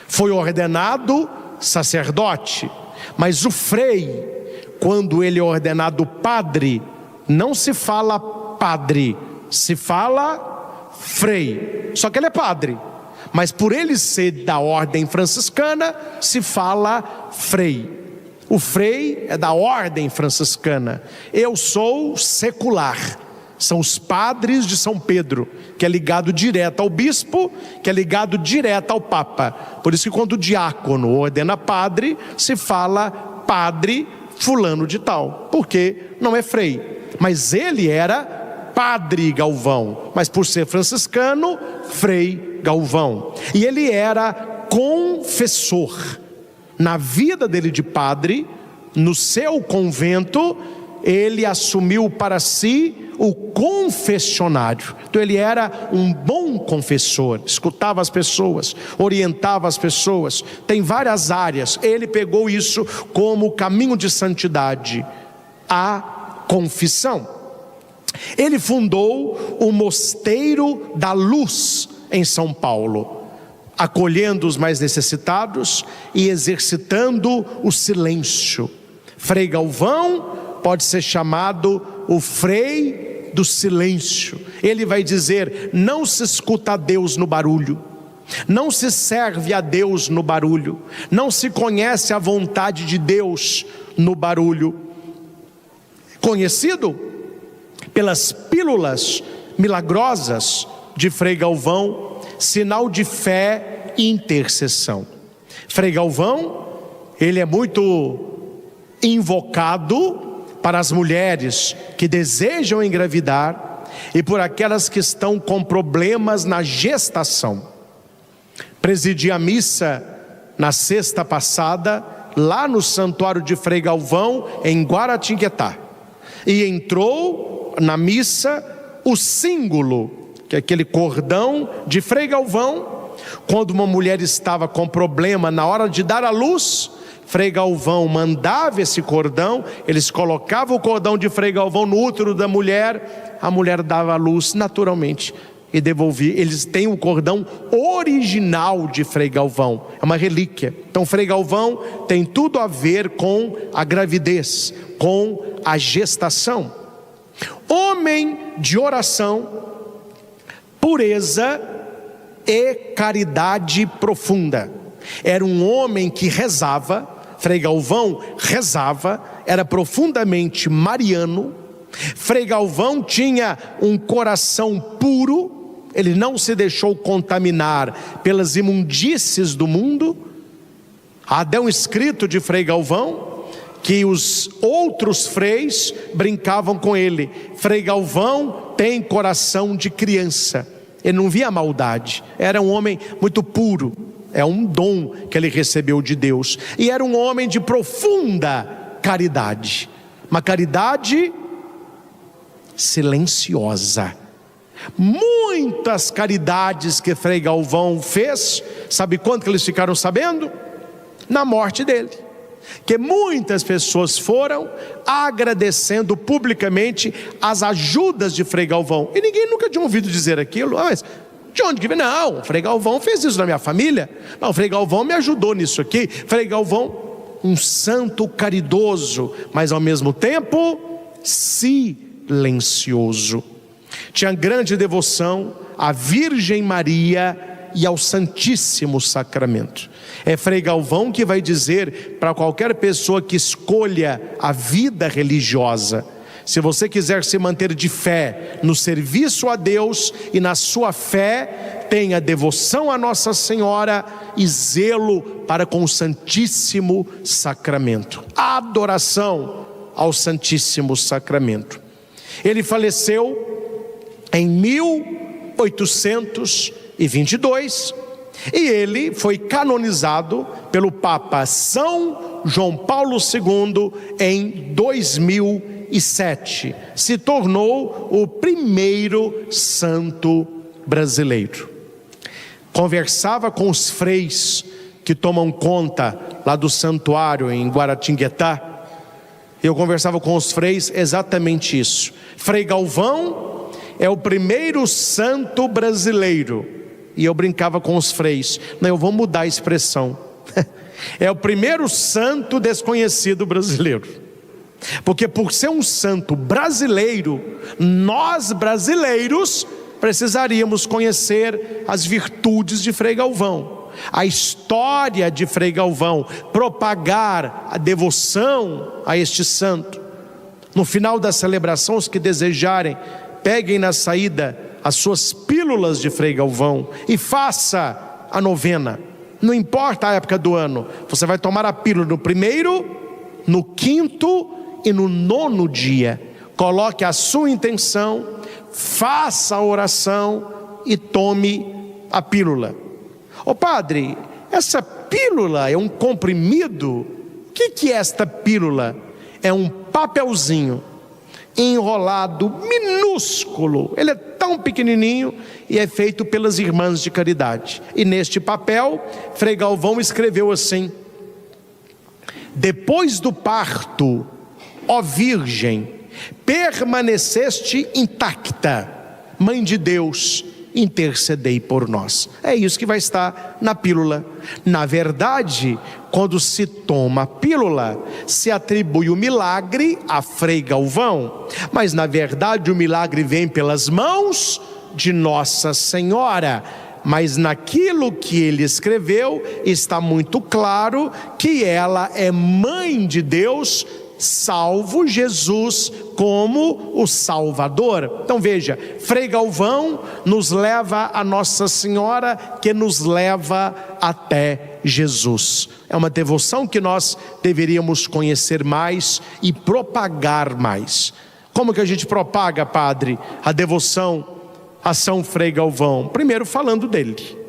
Foi ordenado sacerdote. Mas o frei, quando ele é ordenado padre, não se fala padre, se fala frei. Só que ele é padre. Mas por ele ser da ordem franciscana, se fala frei. O frei é da ordem franciscana. Eu sou secular. São os padres de São Pedro, que é ligado direto ao bispo, que é ligado direto ao papa. Por isso que quando o diácono ordena padre, se fala padre fulano de tal, porque não é frei. Mas ele era padre Galvão, mas por ser franciscano, Frei Galvão. E ele era confessor. Na vida dele de padre, no seu convento, ele assumiu para si o confessionário. Então ele era um bom confessor, escutava as pessoas, orientava as pessoas. Tem várias áreas. Ele pegou isso como caminho de santidade, a confissão. Ele fundou o Mosteiro da Luz em São Paulo, acolhendo os mais necessitados e exercitando o silêncio. Frei Galvão pode ser chamado o Frei do silêncio. Ele vai dizer: não se escuta a Deus no barulho, não se serve a Deus no barulho, não se conhece a vontade de Deus no barulho. Conhecido pelas pílulas milagrosas de Frei Galvão, sinal de fé e intercessão. Frei Galvão, ele é muito invocado para as mulheres que desejam engravidar e por aquelas que estão com problemas na gestação. Presidi a missa na sexta passada, lá no santuário de Frei Galvão, em Guaratinguetá. E entrou na missa o símbolo, que é aquele cordão de Frei Galvão. Quando uma mulher estava com problema na hora de dar à luz, Frei Galvão mandava esse cordão, eles colocavam o cordão de Frei Galvão no útero da mulher, a mulher dava à luz naturalmente e devolvia. Eles têm o cordão original de Frei Galvão, é uma relíquia. Então Frei Galvão tem tudo a ver com a gravidez, com a gestação. Homem de oração, pureza e caridade profunda. Era um homem que rezava. Frei Galvão rezava, era profundamente mariano. Frei Galvão tinha um coração puro, ele não se deixou contaminar pelas imundícies do mundo. Há até um escrito de Frei Galvão que os outros freis brincavam com ele: Frei Galvão tem coração de criança. Ele não via maldade, era um homem muito puro. É um dom que ele recebeu de Deus. E era um homem de profunda caridade. Uma caridade silenciosa. Muitas caridades que Frei Galvão fez, sabe quando que eles ficaram sabendo? Na morte dele. que muitas pessoas foram agradecendo publicamente as ajudas de Frei Galvão. E ninguém nunca tinha ouvido dizer aquilo. Mas de onde que vem? Não, Frei Galvão fez isso na minha família. Não, Frei Galvão me ajudou nisso aqui. Frei Galvão, um santo caridoso, mas ao mesmo tempo silencioso. Tinha grande devoção à Virgem Maria e ao Santíssimo Sacramento. É Frei Galvão que vai dizer para qualquer pessoa que escolha a vida religiosa: se você quiser se manter de fé no serviço a Deus e na sua fé, tenha devoção a Nossa Senhora e zelo para com o Santíssimo Sacramento, adoração ao Santíssimo Sacramento. Ele faleceu em 1822 e ele foi canonizado pelo Papa São João Paulo II em 2007. Se tornou o primeiro santo brasileiro. Conversava com os freis que tomam conta lá do santuário em Guaratinguetá. Eu conversava com os freis exatamente isso. Frei Galvão é o primeiro santo brasileiro. E eu brincava com os freis: não, eu vou mudar a expressão. É o primeiro santo desconhecido brasileiro. Porque por ser um santo brasileiro, nós brasileiros precisaríamos conhecer as virtudes de Frei Galvão, a história de Frei Galvão, propagar a devoção a este santo. No final da celebração, os que desejarem, peguem na saída as suas pílulas de Frei Galvão e faça a novena. Não importa a época do ano, você vai tomar a pílula no primeiro, no quinto e no 9º dia. Coloque a sua intenção, faça a oração e tome a pílula. Ô padre, essa pílula é um comprimido? O que é esta pílula? É um papelzinho enrolado, minúsculo. Ele é tão pequenininho e é feito pelas irmãs de caridade. E neste papel, Frei Galvão escreveu assim: depois do parto, ó Virgem, permaneceste intacta, Mãe de Deus, intercedei por nós. É isso que vai estar na pílula. Na verdade, quando se toma a pílula, se atribui o milagre a Frei Galvão, mas na verdade o milagre vem pelas mãos de Nossa Senhora. Mas naquilo que ele escreveu está muito claro que ela é Mãe de Deus, salvo Jesus como o Salvador. Então veja, Frei Galvão nos leva a Nossa Senhora, que nos leva até Jesus. É uma devoção que nós deveríamos conhecer mais e propagar mais. Como que a gente propaga, padre, a devoção a São Frei Galvão? Primeiro falando dele.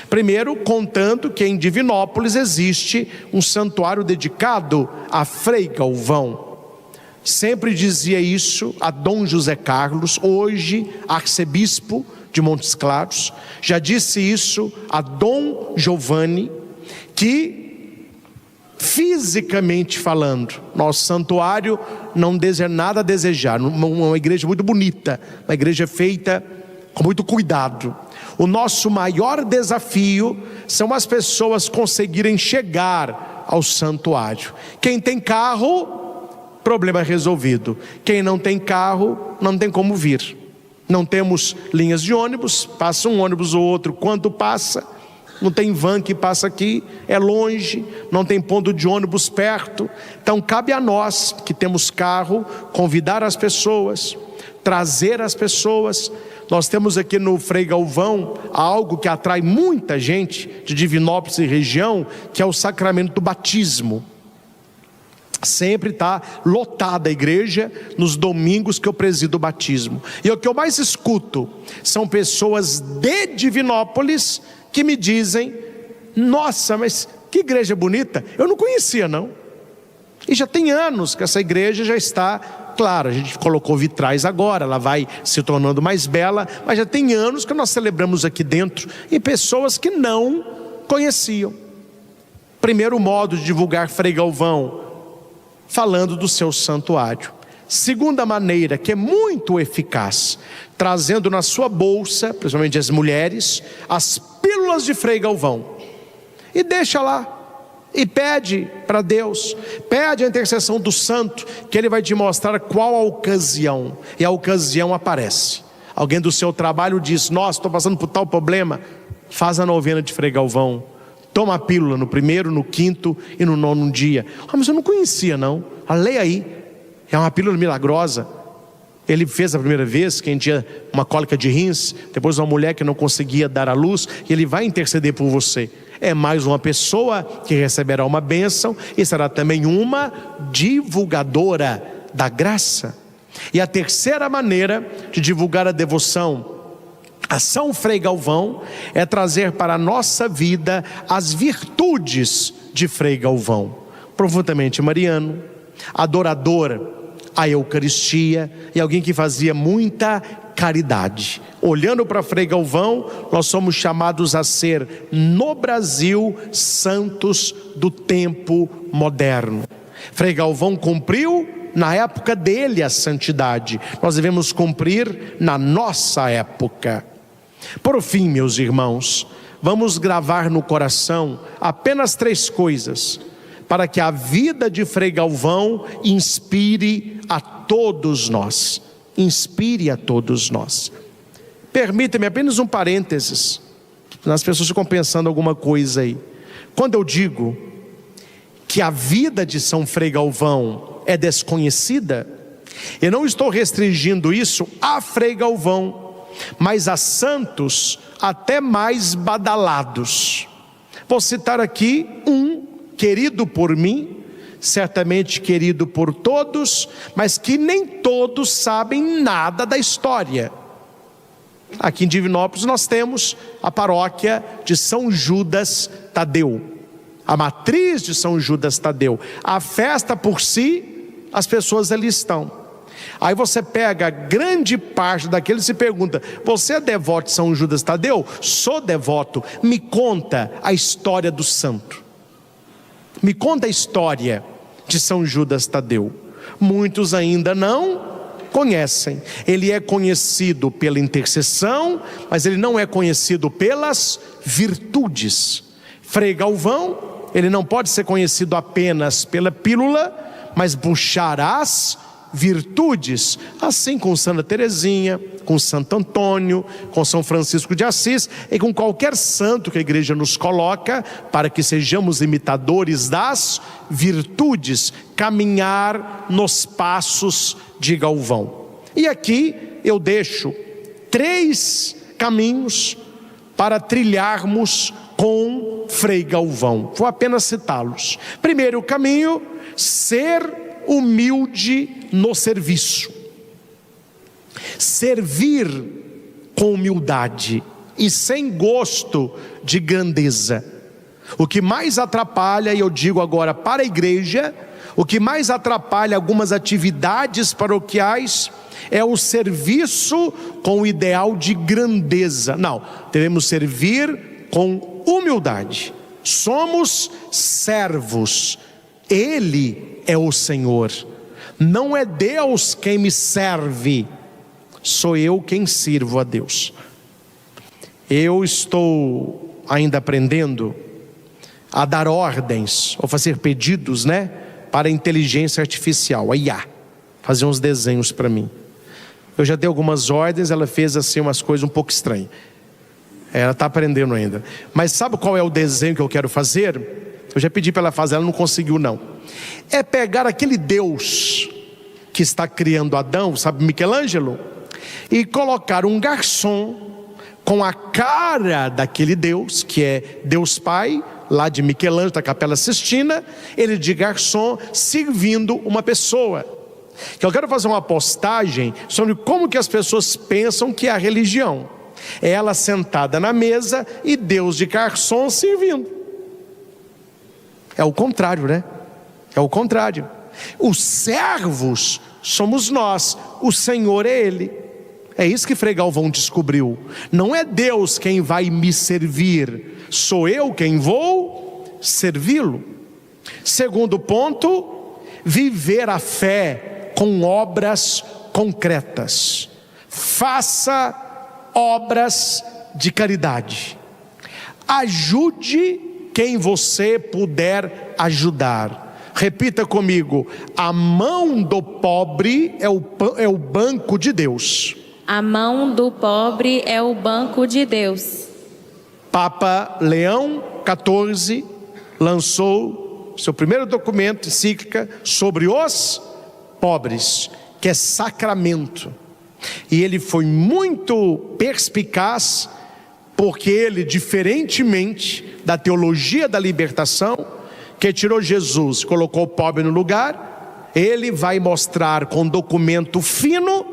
Primeiro contando que em Divinópolis existe um santuário dedicado a Frei Galvão. Sempre dizia isso a Dom José Carlos, hoje arcebispo de Montes Claros. Já disse isso a Dom Giovanni, que fisicamente falando, nosso santuário não deseja nada a desejar. Uma igreja muito bonita, uma igreja feita com muito cuidado. O nosso maior desafio são as pessoas conseguirem chegar ao santuário. Quem tem carro, problema resolvido. Quem não tem carro, não tem como vir. Não temos linhas de ônibus, passa um ônibus ou outro, quanto passa? Não tem van que passa aqui, é longe, não tem ponto de ônibus perto. Então cabe a nós que temos carro, convidar as pessoas, trazer as pessoas. Nós temos aqui no Frei Galvão algo que atrai muita gente de Divinópolis e região, que é o sacramento do batismo. Sempre está lotada a igreja nos domingos que eu presido o batismo. E o que eu mais escuto são pessoas de Divinópolis que me dizem: nossa, mas que igreja bonita, eu não conhecia não. E já tem anos que essa igreja já está, claro, a gente colocou vitrais agora, ela vai se tornando mais bela, mas já tem anos que nós celebramos aqui dentro, e pessoas que não conheciam. Primeiro modo de divulgar Frei Galvão, falando do seu santuário. Segunda maneira, que é muito eficaz, trazendo na sua bolsa, principalmente as mulheres, as pílulas de Frei Galvão, e deixa lá, e pede para Deus, pede a intercessão do santo, que ele vai te mostrar qual a ocasião, e a ocasião aparece. Alguém do seu trabalho diz: nossa, estou passando por tal problema. Faz a novena de Frei Galvão, toma a pílula no primeiro, no quinto e no nono dia. Mas eu não conhecia não, leia aí, é uma pílula milagrosa. Ele fez a primeira vez, quem tinha uma cólica de rins, depois uma mulher que não conseguia dar à luz, e ele vai interceder por você. É mais uma pessoa que receberá uma bênção e será também uma divulgadora da graça. E a terceira maneira de divulgar a devoção a São Frei Galvão é trazer para a nossa vida as virtudes de Frei Galvão. Profundamente mariano, adorador à Eucaristia e alguém que fazia muita caridade. Olhando para Frei Galvão, nós somos chamados a ser, no Brasil, santos do tempo moderno. Frei Galvão cumpriu na época dele a santidade, nós devemos cumprir na nossa época. Por fim, meus irmãos, vamos gravar no coração apenas 3 coisas, para que a vida de Frei Galvão inspire a todos nós. Inspire a todos nós. Permita-me apenas um parênteses, as pessoas ficam pensando alguma coisa aí. Quando eu digo que a vida de São Frei Galvão é desconhecida, eu não estou restringindo isso a Frei Galvão, mas a santos até mais badalados. Vou citar aqui um querido por mim, certamente querido por todos, mas que nem todos sabem nada da história. Aqui em Divinópolis nós temos a paróquia de São Judas Tadeu, a matriz de São Judas Tadeu. A festa por si, as pessoas ali estão. Aí você pega grande parte daqueles e se pergunta: você é devoto de São Judas Tadeu? Sou devoto. Me conta a história do santo. Me conta a história de São Judas Tadeu. Muitos ainda não conhecem. Ele é conhecido pela intercessão, mas ele não é conhecido pelas virtudes. Frei Galvão, ele não pode ser conhecido apenas pela pílula, mas buscarás virtudes, assim com Santa Teresinha, com Santo Antônio, com São Francisco de Assis e com qualquer santo que a igreja nos coloca, para que sejamos imitadores das virtudes, caminhar nos passos de Galvão. E aqui eu deixo 3 caminhos para trilharmos com Frei Galvão. Vou apenas citá-los. Primeiro caminho: ser humilde no serviço. Servir com humildade e sem gosto de grandeza. O que mais atrapalha, e eu digo agora para a igreja, o que mais atrapalha algumas atividades paroquiais é o serviço com o ideal de grandeza. Não, devemos servir com humildade. Somos servos. Ele é o Senhor. Não é Deus quem me serve, sou eu quem sirvo a Deus. Eu estou ainda aprendendo a dar ordens, ou fazer pedidos, para a inteligência artificial, a IA, fazer uns desenhos para mim. Eu já dei algumas ordens, ela fez assim umas coisas um pouco estranhas. Ela está aprendendo ainda. Mas sabe qual é o desenho que eu quero fazer? Eu já pedi para ela fazer, ela não conseguiu não. É pegar aquele Deus que está criando Adão, sabe, Michelangelo? E colocar um garçom com a cara daquele Deus, que é Deus Pai, lá de Michelangelo, da Capela Sistina, ele de garçom servindo uma pessoa. Que eu quero fazer uma postagem sobre como que as pessoas pensam que é a religião. É ela sentada na mesa e Deus de garçom servindo. É o contrário, É o contrário. Os servos somos nós, o Senhor é Ele. É isso que Frei Galvão descobriu. Não é Deus quem vai me servir, sou eu quem vou servi-lo. Segundo ponto, viver a fé com obras concretas. Faça obras de caridade. Ajude quem você puder ajudar. Repita comigo: a mão do pobre é o banco de Deus. A mão do pobre é o banco de Deus. Papa Leão XIV lançou seu primeiro documento, encíclica, sobre os pobres, que é sacramento. E ele foi muito perspicaz, porque ele, diferentemente da teologia da libertação, que tirou Jesus, colocou o pobre no lugar, ele vai mostrar com documento fino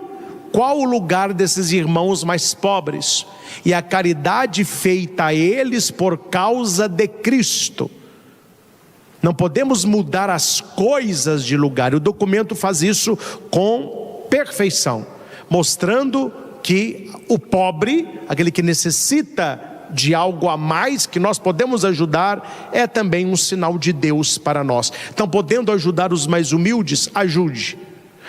qual o lugar desses irmãos mais pobres, e a caridade feita a eles por causa de Cristo. Não podemos mudar as coisas de lugar, e o documento faz isso com perfeição, mostrando que o pobre, aquele que necessita de algo a mais que nós podemos ajudar, é também um sinal de Deus para nós. Então, podendo ajudar os mais humildes, ajude.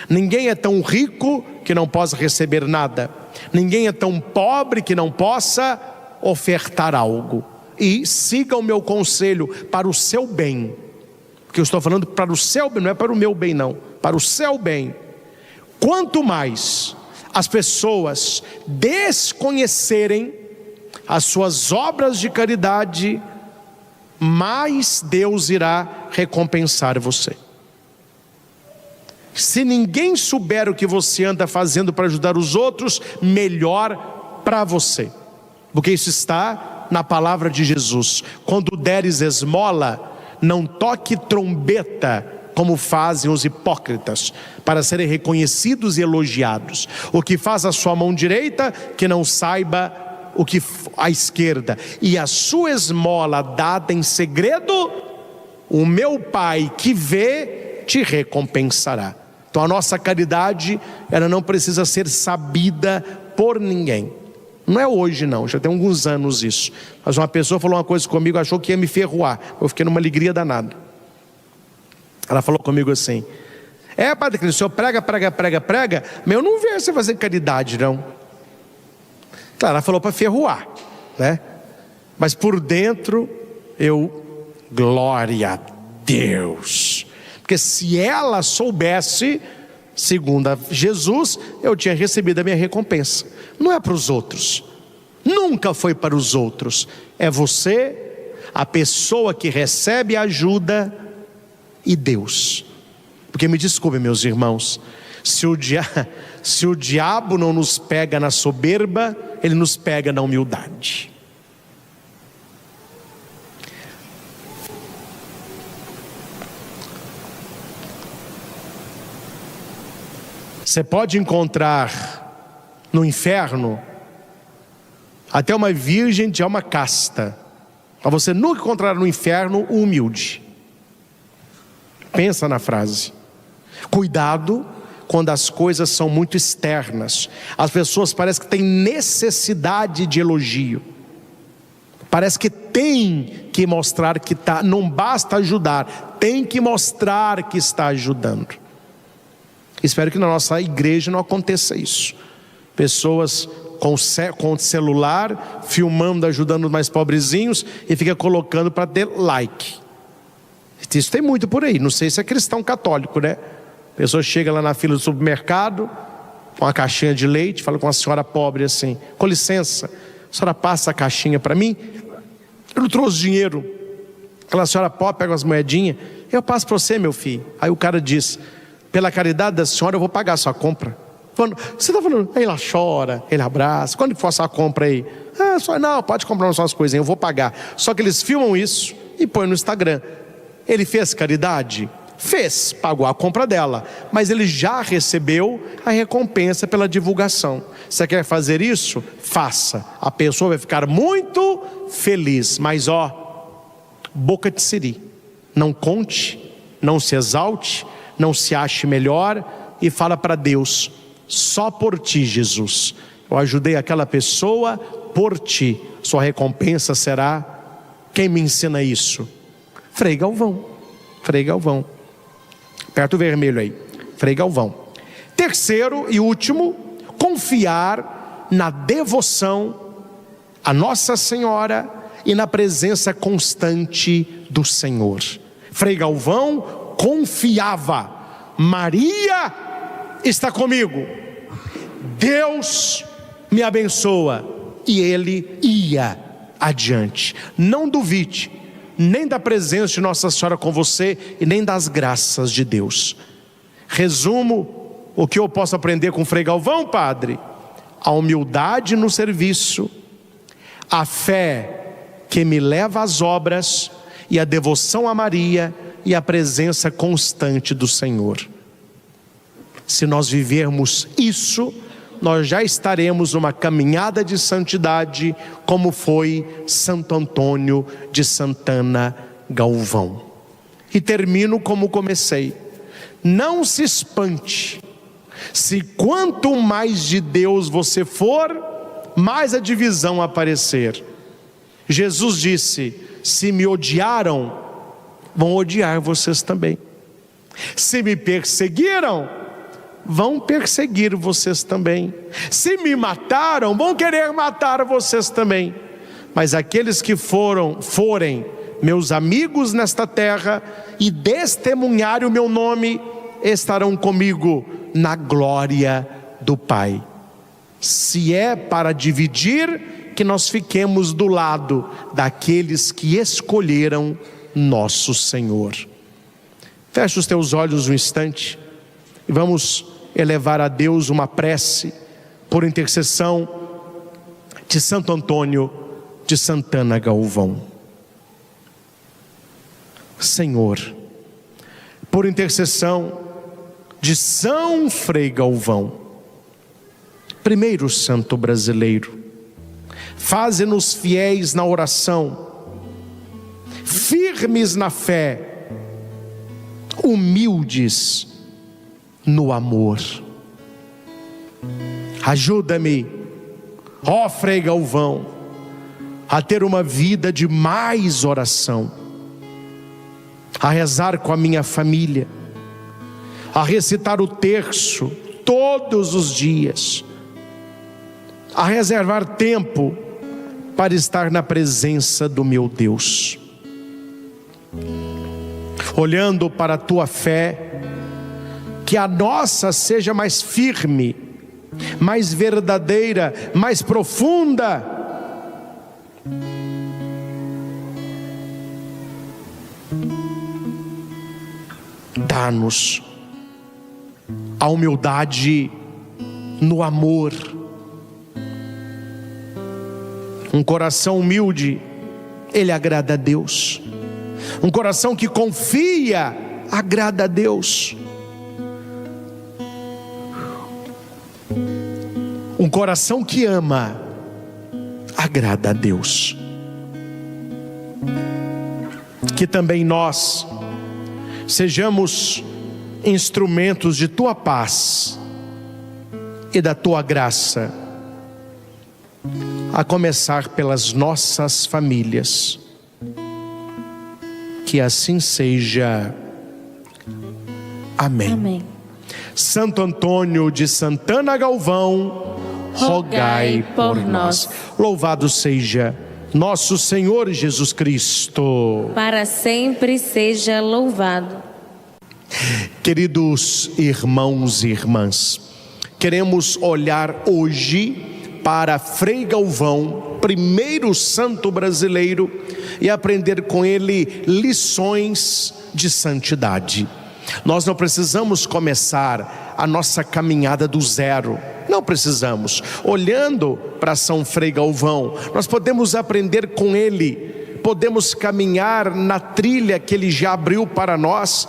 Ninguém é tão rico que não possa receber nada. Ninguém é tão pobre que não possa ofertar algo. E siga o meu conselho para o seu bem. Porque eu estou falando para o seu bem, não é para o meu bem não. Para o seu bem. Quanto mais as pessoas desconhecerem as suas obras de caridade, mais Deus irá recompensar você. Se ninguém souber o que você anda fazendo para ajudar os outros, melhor para você, porque isso está na palavra de Jesus: quando deres esmola, não toque trombeta, como fazem os hipócritas, para serem reconhecidos e elogiados. O que faz a sua mão direita, que não saiba o que a esquerda, e a sua esmola dada em segredo, o meu Pai que vê te recompensará. Então a nossa caridade, ela não precisa ser sabida por ninguém. Não é hoje não, já tem alguns anos isso. Mas uma pessoa falou uma coisa comigo, achou que ia me ferroar. Eu fiquei numa alegria danada. Ela falou comigo assim: Padre Cristo, o senhor prega, mas eu não vejo você fazer caridade não. Claro, ela falou para ferroar, né? Mas por dentro, glória a Deus. Porque se ela soubesse, segundo Jesus, eu tinha recebido a minha recompensa. Não é para os outros, nunca foi para os outros. É você, a pessoa que recebe ajuda, e Deus. Porque me desculpe, meus irmãos, se o diabo não nos pega na soberba, ele nos pega na humildade. Você pode encontrar no inferno até uma virgem de alma casta, mas você nunca encontrará no inferno o humilde. Pensa na frase. Cuidado quando as coisas são muito externas. As pessoas parecem que têm necessidade de elogio. Parece que tem que mostrar que está. Não basta ajudar, tem que mostrar que está ajudando. Espero que na nossa igreja não aconteça isso. Pessoas com celular, filmando, ajudando os mais pobrezinhos, e fica colocando para ter like. Isso tem muito por aí, não sei se é cristão católico, né? A pessoa chega lá na fila do supermercado, com uma caixinha de leite, fala com uma senhora pobre assim: com licença, a senhora passa a caixinha para mim? Eu não trouxe dinheiro. Aquela senhora pobre pega umas moedinhas: eu passo para você, meu filho. Aí o cara diz: pela caridade da senhora eu vou pagar a sua compra. Você está falando? Aí ela chora, ele abraça. Quando for a sua compra aí? Não, pode comprar umas coisinhas, eu vou pagar. Só que eles filmam isso e põem no Instagram. Ele fez caridade? Fez, pagou a compra dela, mas ele já recebeu a recompensa pela divulgação. Você quer fazer isso? Faça. A pessoa vai ficar muito feliz. Mas boca de siri. Não conte, não se exalte, não se ache melhor, e fala para Deus: só por ti, Jesus, eu ajudei aquela pessoa por ti. Sua recompensa será: quem me ensina isso? Frei Galvão. Frei Galvão. Aperta o vermelho aí. Frei Galvão. Terceiro e último, confiar na devoção a Nossa Senhora e na presença constante do Senhor. Frei Galvão confiava: Maria está comigo, Deus me abençoa. E ele ia adiante. Não duvide nem da presença de Nossa Senhora com você e nem das graças de Deus. Resumo o que eu posso aprender com Frei Galvão, padre: a humildade no serviço, a fé que me leva às obras e a devoção a Maria e a presença constante do Senhor. Se nós vivermos isso, nós já estaremos numa caminhada de santidade, como foi Santo Antônio de Santana Galvão. E termino como comecei: não se espante se quanto mais de Deus você for, mais a divisão aparecer. Jesus disse: se me odiaram, vão odiar vocês também. Se me perseguiram, vão perseguir vocês também. Se me mataram, vão querer matar vocês também. Mas aqueles que forem meus amigos nesta terra e testemunharem o meu nome, estarão comigo na glória do Pai. Se é para dividir, que nós fiquemos do lado daqueles que escolheram nosso Senhor. Fecha os teus olhos um instante e vamos elevar a Deus uma prece por intercessão de Santo Antônio de Santana Galvão. Senhor, por intercessão de São Frei Galvão, primeiro santo brasileiro, faze-nos fiéis na oração, firmes na fé, humildes no amor. Ajuda-me, ó Frei Galvão, a ter uma vida de mais oração, a rezar com a minha família, a recitar o terço todos os dias, a reservar tempo para estar na presença do meu Deus. Olhando para a tua fé, que a nossa seja mais firme, mais verdadeira, mais profunda. Dá-nos a humildade no amor. Um coração humilde, ele agrada a Deus. Um coração que confia, agrada a Deus. Um coração que ama, agrada a Deus. Que também nós sejamos instrumentos de tua paz e da tua graça, a começar pelas nossas famílias. Que assim seja. Amém. Amém. Santo Antônio de Santana Galvão, rogai por nós. Louvado seja nosso Senhor Jesus Cristo. Para sempre seja louvado. Queridos irmãos e irmãs, queremos olhar hoje para Frei Galvão, primeiro santo brasileiro, e aprender com ele lições de santidade. Nós não precisamos começar a nossa caminhada do zero, não precisamos. Olhando para São Frei Galvão, nós podemos aprender com ele, podemos caminhar na trilha que ele já abriu para nós.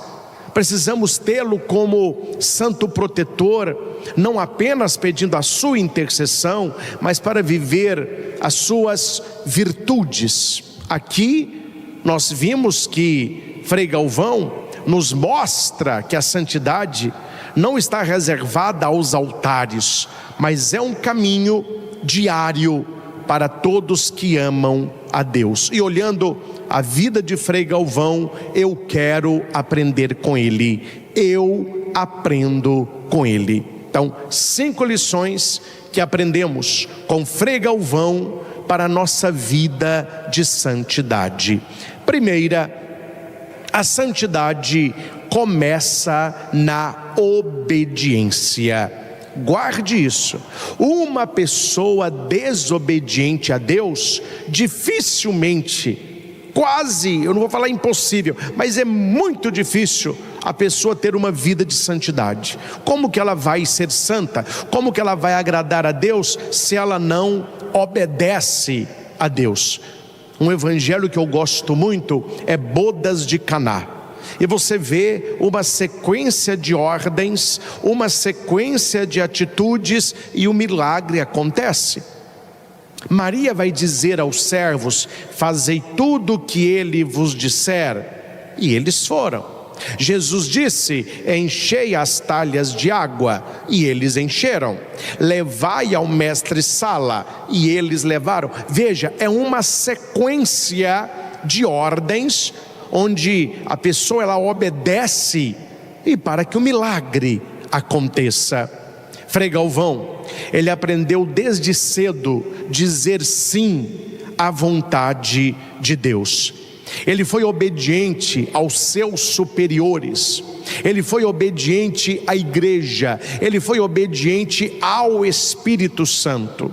Precisamos tê-lo como santo protetor, não apenas pedindo a sua intercessão, mas para viver as suas virtudes. Aqui nós vimos que Frei Galvão nos mostra que a santidade não está reservada aos altares, mas é um caminho diário para todos que amam a Deus. E olhando a vida de Frei Galvão, eu quero aprender com ele. Eu aprendo com ele. Então, 5 lições que aprendemos com Frei Galvão para a nossa vida de santidade. Primeira, a santidade começa na obediência. Guarde isso. Uma pessoa desobediente a Deus, dificilmente, quase, eu não vou falar impossível, mas é muito difícil a pessoa ter uma vida de santidade. Como que ela vai ser santa? Como que ela vai agradar a Deus se ela não obedece a Deus? Um evangelho que eu gosto muito é Bodas de Caná. E você vê uma sequência de ordens, uma sequência de atitudes, e o milagre acontece. Maria vai dizer aos servos: fazei tudo o que ele vos disser, e eles foram. Jesus disse: enchei as talhas de água, e eles encheram. Levai ao mestre Sala, e eles levaram. Veja, é uma sequência de ordens, onde a pessoa ela obedece, e para que o milagre aconteça. Frei Galvão, ele aprendeu desde cedo dizer sim à vontade de Deus. Ele foi obediente aos seus superiores, ele foi obediente à igreja, ele foi obediente ao Espírito Santo.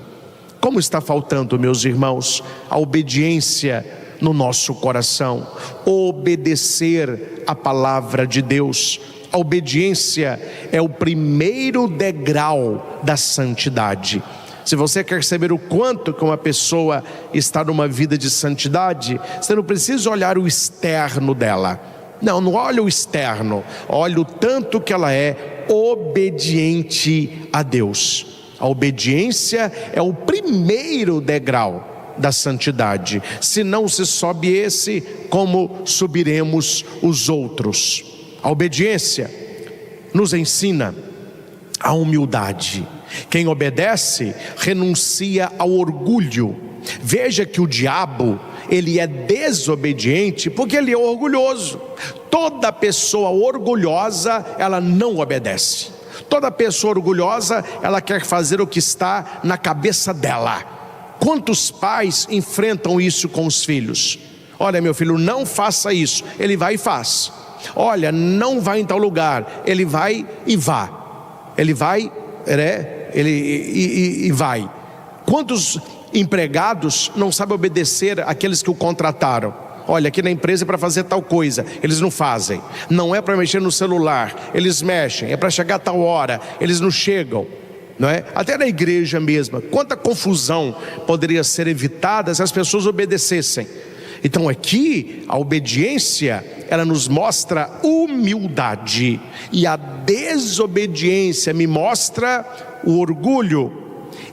Como está faltando, meus irmãos, a obediência no nosso coração, obedecer a palavra de Deus. A obediência é o primeiro degrau da santidade. Se você quer saber o quanto que uma pessoa está numa vida de santidade, você não precisa olhar o externo dela. Não olha o externo, olha o tanto que ela é obediente a Deus. A obediência é o primeiro degrau da santidade. Se não se sobe esse, como subiremos os outros? A obediência nos ensina a humildade. Quem obedece renuncia ao orgulho. Veja que o diabo, ele é desobediente porque ele é orgulhoso. Toda pessoa orgulhosa, ela não obedece. Toda pessoa orgulhosa, ela quer fazer o que está na cabeça dela. Quantos pais enfrentam isso com os filhos? Olha, meu filho, não faça isso. Ele vai e faz. Olha, não vai em tal lugar. Ele vai e vá. Ele vai, e vai. Quantos empregados não sabem obedecer àqueles que o contrataram? Olha, aqui na empresa é para fazer tal coisa, eles não fazem. Não é para mexer no celular, eles mexem. É para chegar a tal hora, eles não chegam. Não é? Até na igreja mesma, quanta confusão poderia ser evitada se as pessoas obedecessem. Então aqui a obediência, ela nos mostra humildade, e a desobediência me mostra o orgulho.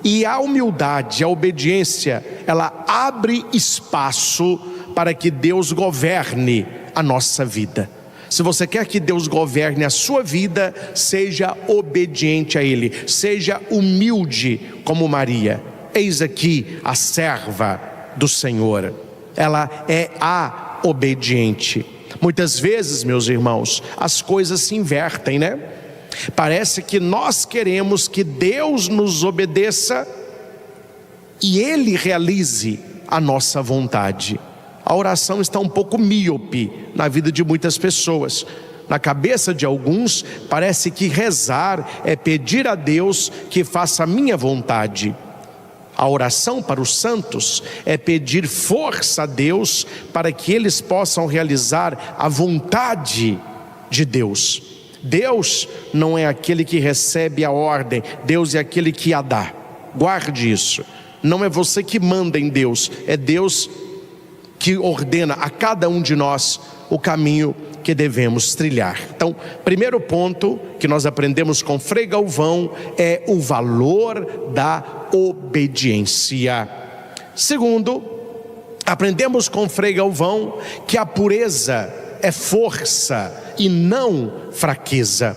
E a humildade, a obediência, ela abre espaço para que Deus governe a nossa vida. Se você quer que Deus governe a sua vida, seja obediente a Ele, seja humilde como Maria. Eis aqui a serva do Senhor, ela é a obediente. Muitas vezes, meus irmãos, as coisas se invertem, né? Parece que nós queremos que Deus nos obedeça e Ele realize a nossa vontade. A oração está um pouco míope na vida de muitas pessoas. Na cabeça de alguns, parece que rezar é pedir a Deus que faça a minha vontade. A oração para os santos é pedir força a Deus para que eles possam realizar a vontade de Deus. Deus não é aquele que recebe a ordem, Deus é aquele que a dá. Guarde isso. Não é você que manda em Deus, é Deus que ordena a cada um de nós o caminho que devemos trilhar. Então, primeiro ponto que nós aprendemos com Frei Galvão é o valor da obediência. Segundo, aprendemos com Frei Galvão que a pureza é força e não fraqueza.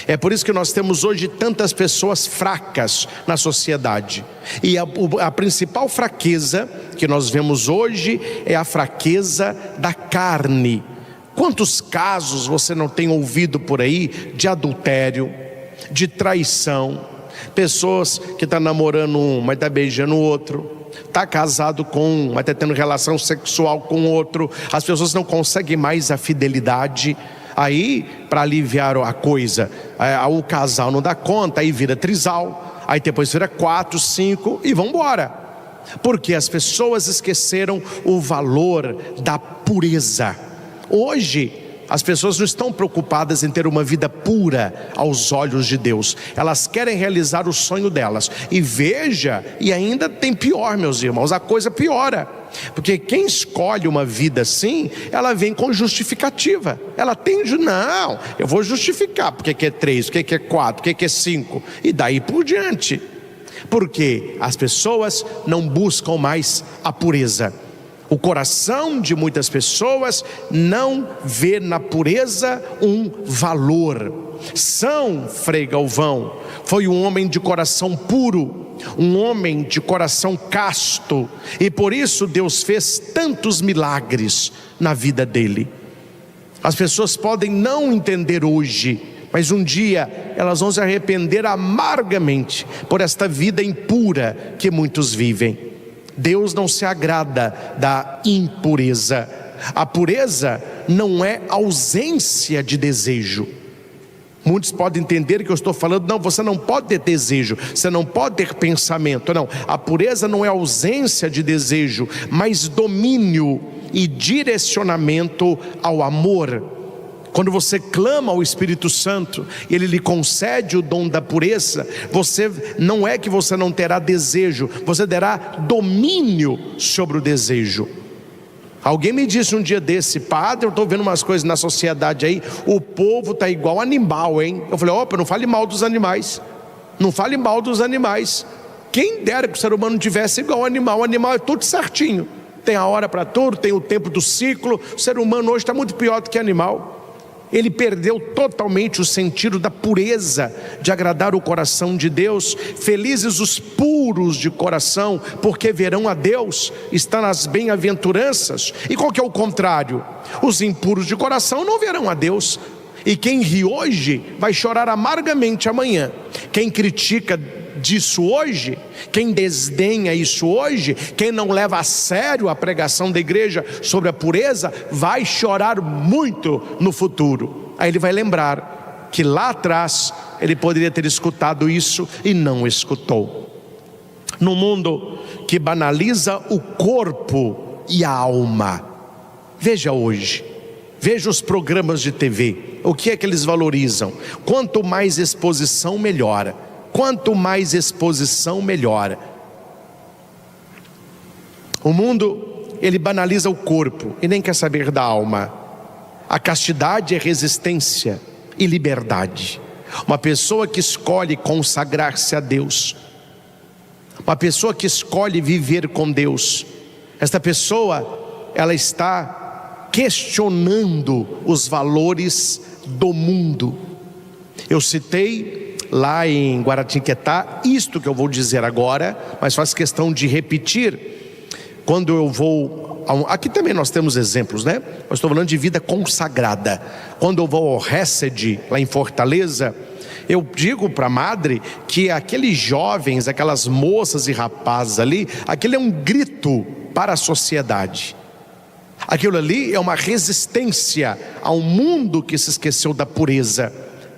É por isso que nós temos hoje tantas pessoas fracas na sociedade. E a principal fraqueza que nós vemos hoje é a fraqueza da carne. Quantos casos você não tem ouvido por aí de adultério, de traição? Pessoas que estão namorando um, mas está beijando o outro. Está casado com um, mas está tendo relação sexual com outro. As pessoas não conseguem mais a fidelidade. Aí, para aliviar a coisa, o casal não dá conta, aí vira trisal, aí depois vira 4, 5 e vão embora. Porque as pessoas esqueceram o valor da pureza. Hoje, as pessoas não estão preocupadas em ter uma vida pura aos olhos de Deus. Elas querem realizar o sonho delas. E veja, e ainda tem pior, meus irmãos, a coisa piora. Porque quem escolhe uma vida assim, ela vem com justificativa. Ela tem, não, eu vou justificar porque que é 3, porque que é 4, porque que é 5. E daí por diante. Porque as pessoas não buscam mais a pureza. O coração de muitas pessoas não vê na pureza um valor. Frei Galvão foi um homem de coração puro, um homem de coração casto, e por isso Deus fez tantos milagres na vida dele. As pessoas podem não entender hoje, mas um dia elas vão se arrepender amargamente por esta vida impura que muitos vivem. Deus não se agrada da impureza. A pureza não é ausência de desejo. Muitos podem entender que eu estou falando, não, você não pode ter desejo, você não pode ter pensamento. Não, a pureza não é ausência de desejo, mas domínio e direcionamento ao amor. Quando você clama ao Espírito Santo, Ele lhe concede o dom da pureza, não é que você não terá desejo, você terá domínio sobre o desejo. Alguém me disse um dia desse, padre, eu estou vendo umas coisas na sociedade aí, o povo está igual animal, hein? Eu falei, opa, não fale mal dos animais, não fale mal dos animais. Quem dera que o ser humano tivesse igual animal, o animal é tudo certinho, tem a hora para tudo, tem o tempo do ciclo. O ser humano hoje está muito pior do que animal. Ele perdeu totalmente o sentido da pureza, de agradar o coração de Deus. Felizes os puros de coração, porque verão a Deus. Está nas bem-aventuranças. E qual que é o contrário? Os impuros de coração não verão a Deus. E quem ri hoje vai chorar amargamente amanhã. Quem critica disso hoje, quem desdenha isso hoje, quem não leva a sério a pregação da igreja sobre a pureza, vai chorar muito no futuro. Aí ele vai lembrar que lá atrás ele poderia ter escutado isso e não escutou. No mundo que banaliza o corpo e a alma, veja hoje, veja os programas de TV, o que é que eles valorizam? Quanto mais exposição, melhor. Quanto mais exposição, melhor. O mundo, ele banaliza o corpo e nem quer saber da alma. A castidade é resistência e liberdade. Uma pessoa que escolhe consagrar-se a Deus, uma pessoa que escolhe viver com Deus, esta pessoa, ela está questionando os valores do mundo. Eu citei lá em Guaratinguetá isto que eu vou dizer agora, mas faz questão de repetir. Quando eu vou, aqui também nós temos exemplos, né? Eu estou falando de vida consagrada. Quando eu vou ao Hesed, lá em Fortaleza, eu digo para a madre que aqueles jovens, aquelas moças e rapazes ali, aquele é um grito para a sociedade. Aquilo ali é uma resistência ao mundo que se esqueceu da pureza.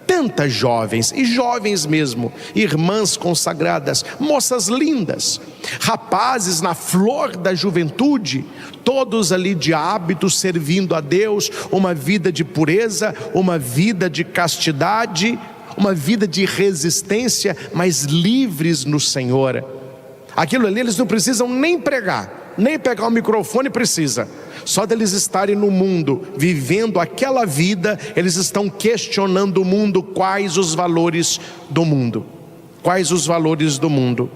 Tantas jovens, e jovens mesmo, irmãs consagradas, moças lindas, rapazes na flor da juventude, todos ali de hábito, servindo a Deus, uma vida de pureza, uma vida de castidade, uma vida de resistência, mas livres no Senhor. Aquilo ali eles não precisam nem pregar, nem pegar o microfone precisa. Só deles estarem no mundo, vivendo aquela vida, eles estão questionando o mundo. Quais os valores do mundo? Quais os valores do mundo?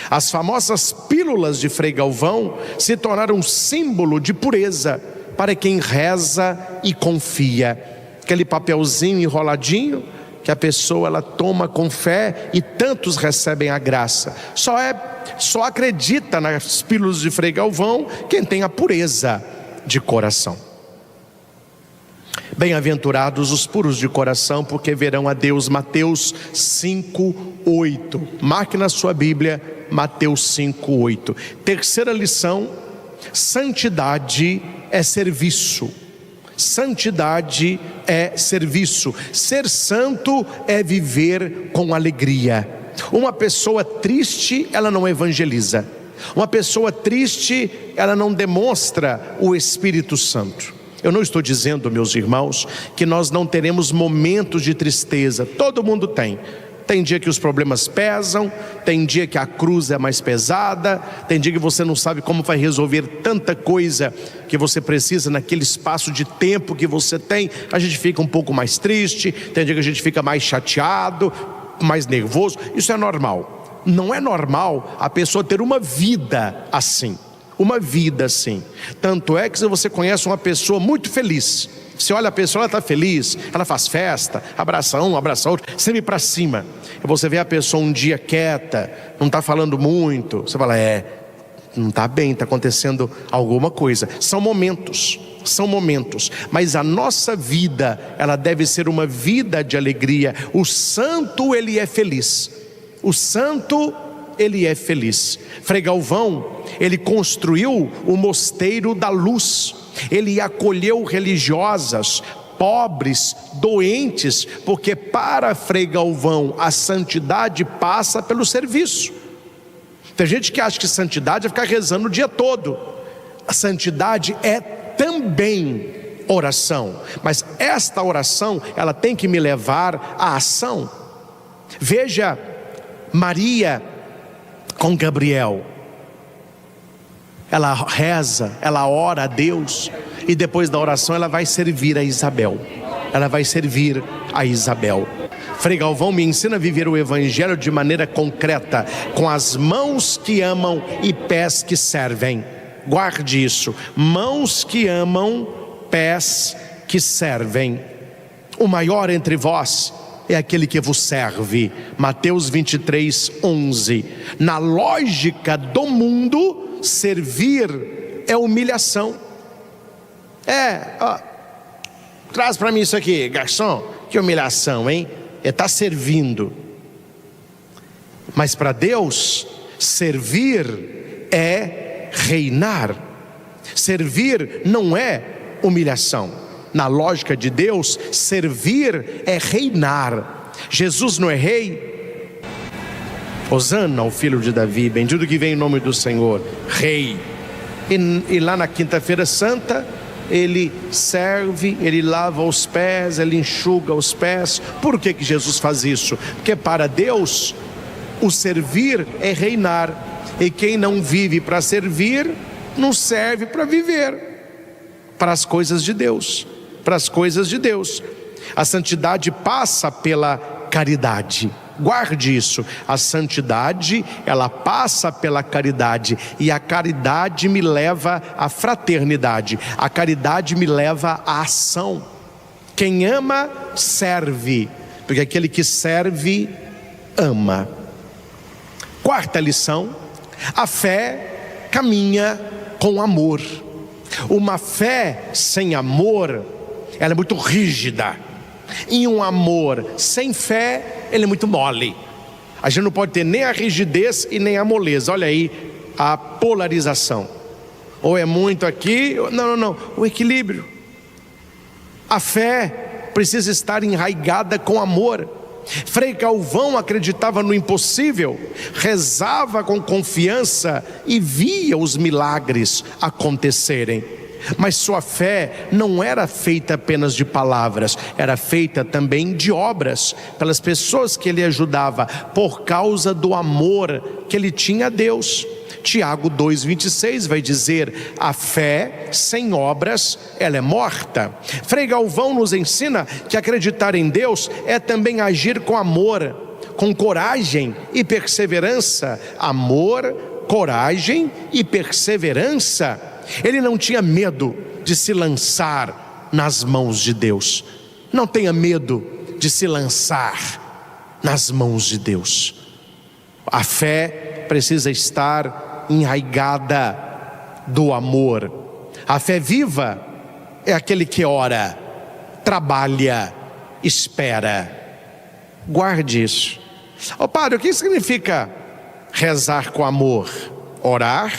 As famosas pílulas de Frei Galvão se tornaram um símbolo de pureza para quem reza e confia. Aquele papelzinho enroladinho que a pessoa ela toma com fé e tantos recebem a graça. Só acredita nas pílulas de Frei Galvão quem tem a pureza de coração. Bem-aventurados os puros de coração, porque verão a Deus. Mateus 5:8. Marque na sua Bíblia, Mateus 5:8. Terceira lição: santidade é serviço. Santidade é serviço. Ser santo é viver com alegria. Uma pessoa triste, ela não evangeliza. Uma pessoa triste, ela não demonstra o Espírito Santo. Eu não estou dizendo, meus irmãos, que nós não teremos momentos de tristeza. Todo mundo tem. Tem dia que os problemas pesam, tem dia que a cruz é mais pesada, tem dia que você não sabe como vai resolver tanta coisa que você precisa naquele espaço de tempo que você tem. A gente fica um pouco mais triste, tem dia que a gente fica mais chateado, mais nervoso. Isso é normal. Não é normal a pessoa ter uma vida assim. Uma vida assim. Tanto é que se você conhece uma pessoa muito feliz, você olha a pessoa, ela está feliz, ela faz festa, abraça um, abraça outro, sempre para cima. E você vê a pessoa um dia quieta, não está falando muito, você fala, não está bem, está acontecendo alguma coisa. São momentos, mas a nossa vida, ela deve ser uma vida de alegria. O santo, ele é feliz. O santo, ele é feliz. Frei Galvão, ele construiu o Mosteiro da Luz. Ele acolheu religiosas, pobres, doentes, porque para Frei Galvão a santidade passa pelo serviço. Tem gente que acha que santidade é ficar rezando o dia todo. A santidade é também oração, mas esta oração, ela tem que me levar à ação. Veja Maria com Gabriel. Ela reza, ela ora a Deus, e depois da oração ela vai servir a Isabel. Frei Galvão me ensina a viver o Evangelho de maneira concreta, com as mãos que amam e pés que servem. Guarde isso: mãos que amam, pés que servem. O maior entre vós é aquele que vos serve. Mateus 23:11. Na lógica do mundo, servir é humilhação. Traz para mim isso aqui, garçom. Que humilhação, hein? Está servindo. Mas para Deus, servir é reinar. Servir não é humilhação. Na lógica de Deus, servir é reinar. Jesus não é rei? Hosana ao filho de Davi, bendito que vem em nome do Senhor, rei. E lá na quinta-feira santa, ele serve, ele lava os pés, ele enxuga os pés. Por que Jesus faz isso? Porque para Deus, o servir é reinar. E quem não vive para servir, não serve para viver. Para as coisas de Deus. A santidade passa pela caridade. Guarde isso: a santidade, ela passa pela caridade, e a caridade me leva à fraternidade, a caridade me leva à ação. Quem ama, serve, porque aquele que serve, ama. Quarta lição: a fé caminha com amor. Uma fé sem amor, ela é muito rígida. E um amor sem fé, ele é muito mole. A gente não pode ter nem a rigidez e nem a moleza. Olha aí a polarização. Ou é muito aqui, não, o equilíbrio. A fé precisa estar enraigada com amor. Frei Galvão acreditava no impossível, rezava com confiança e via os milagres acontecerem. Mas sua fé não era feita apenas de palavras, era feita também de obras, pelas pessoas que ele ajudava, por causa do amor que ele tinha a Deus. Tiago 2,26 vai dizer: a fé sem obras, ela é morta. Frei Galvão nos ensina que acreditar em Deus é também agir com amor, com coragem e perseverança. Amor, coragem e perseverança. Ele não tinha medo de se lançar nas mãos de Deus. Não tenha medo de de se lançar nas mãos de Deus. A fé precisa estar enraigada do amor. A fé viva é aquele que ora, trabalha, espera. Guarde isso. Padre, o que significa rezar com amor? Orar,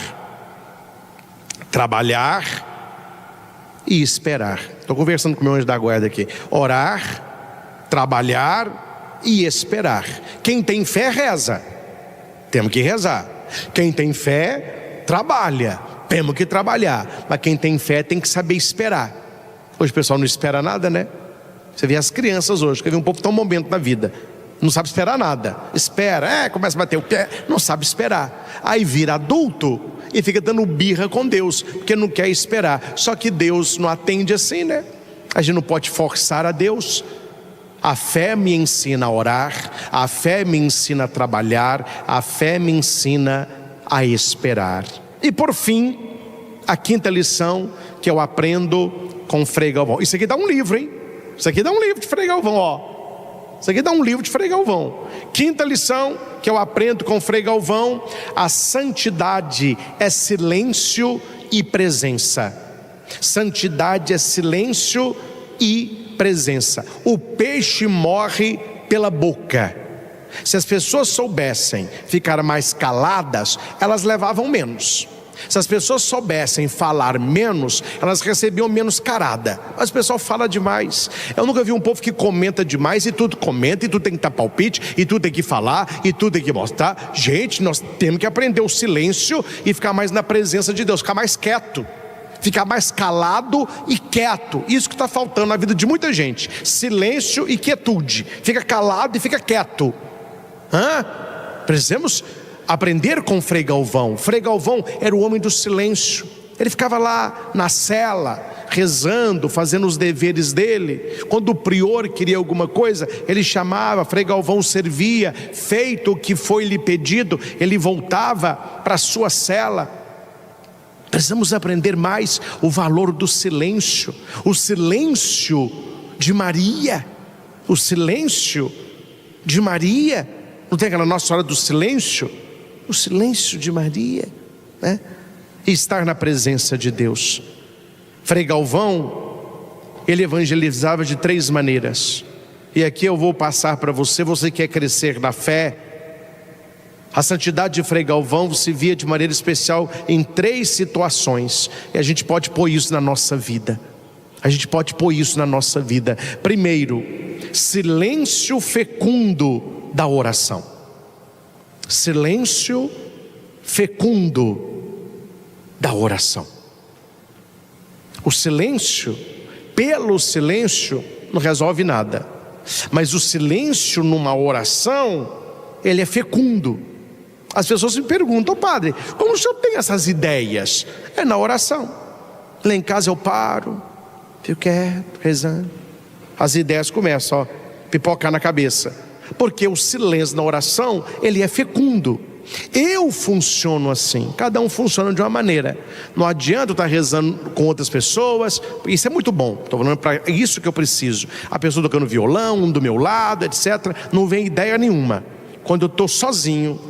trabalhar e esperar. Estou conversando com o meu anjo da guarda aqui. Orar, trabalhar e esperar. Quem tem fé reza, temos que rezar. Quem tem fé trabalha, temos que trabalhar. Mas quem tem fé tem que saber esperar. Hoje o pessoal não espera nada, né? Você vê as crianças hoje, que vê um povo tão momento na vida, não sabe esperar nada. Espera, começa a bater o pé, não sabe esperar. Aí vira adulto e fica dando birra com Deus, porque não quer esperar. Só que Deus não atende assim, né? A gente não pode forçar a Deus. A fé me ensina a orar, a fé me ensina a trabalhar, a fé me ensina a esperar. E por fim, a quinta lição que eu aprendo com Frei Galvão. Isso aqui dá um livro, hein? Isso aqui dá um livro de Frei Galvão, ó. Isso aqui dá um livro de Frei Galvão. Quinta lição que eu aprendo com Frei Galvão: a santidade é silêncio e presença. Santidade é silêncio e presença. O peixe morre pela boca. Se as pessoas soubessem ficar mais caladas, elas levavam menos. Se as pessoas soubessem falar menos, elas recebiam menos carada. Mas o pessoal fala demais. Eu nunca vi um povo que comenta demais, e tudo comenta, e tudo tem que dar palpite, e tudo tem que falar, e tudo tem que mostrar. Gente, nós temos que aprender o silêncio e ficar mais na presença de Deus, ficar mais quieto, ficar mais calado e quieto. Isso que está faltando na vida de muita gente: silêncio e quietude. Fica calado e fica quieto. Precisamos aprender com Frei Galvão. Frei Galvão era o homem do silêncio. Ele ficava lá na cela, rezando, fazendo os deveres dele. Quando o prior queria alguma coisa, ele chamava, Frei Galvão servia. Feito o que foi lhe pedido, ele voltava para a sua cela. Precisamos aprender mais o valor do silêncio. O silêncio de Maria. O silêncio de Maria. Não tem aquela Nossa Senhora do Silêncio? O silêncio de Maria, né? E estar na presença de Deus. Frei Galvão, ele evangelizava de 3 maneiras. E aqui eu vou passar para você. Você quer crescer na fé? A santidade de Frei Galvão se via de maneira especial em 3 situações. E a gente pode pôr isso na nossa vida. A gente pode pôr isso na nossa vida. Primeiro, silêncio fecundo da oração. Silêncio fecundo da oração. O silêncio, pelo silêncio, não resolve nada. Mas o silêncio numa oração, ele é fecundo. As pessoas me perguntam: padre, como o senhor tem essas ideias? É na oração. Lá em casa eu paro, fico quieto, rezando. As ideias começam a pipocar na cabeça. Porque o silêncio na oração, ele é fecundo. Eu funciono assim, cada um funciona de uma maneira. Não adianta eu estar rezando com outras pessoas. Isso é muito bom, estou falando para isso que eu preciso. A pessoa tocando violão, um do meu lado, etc. Não vem ideia nenhuma. Quando eu estou sozinho,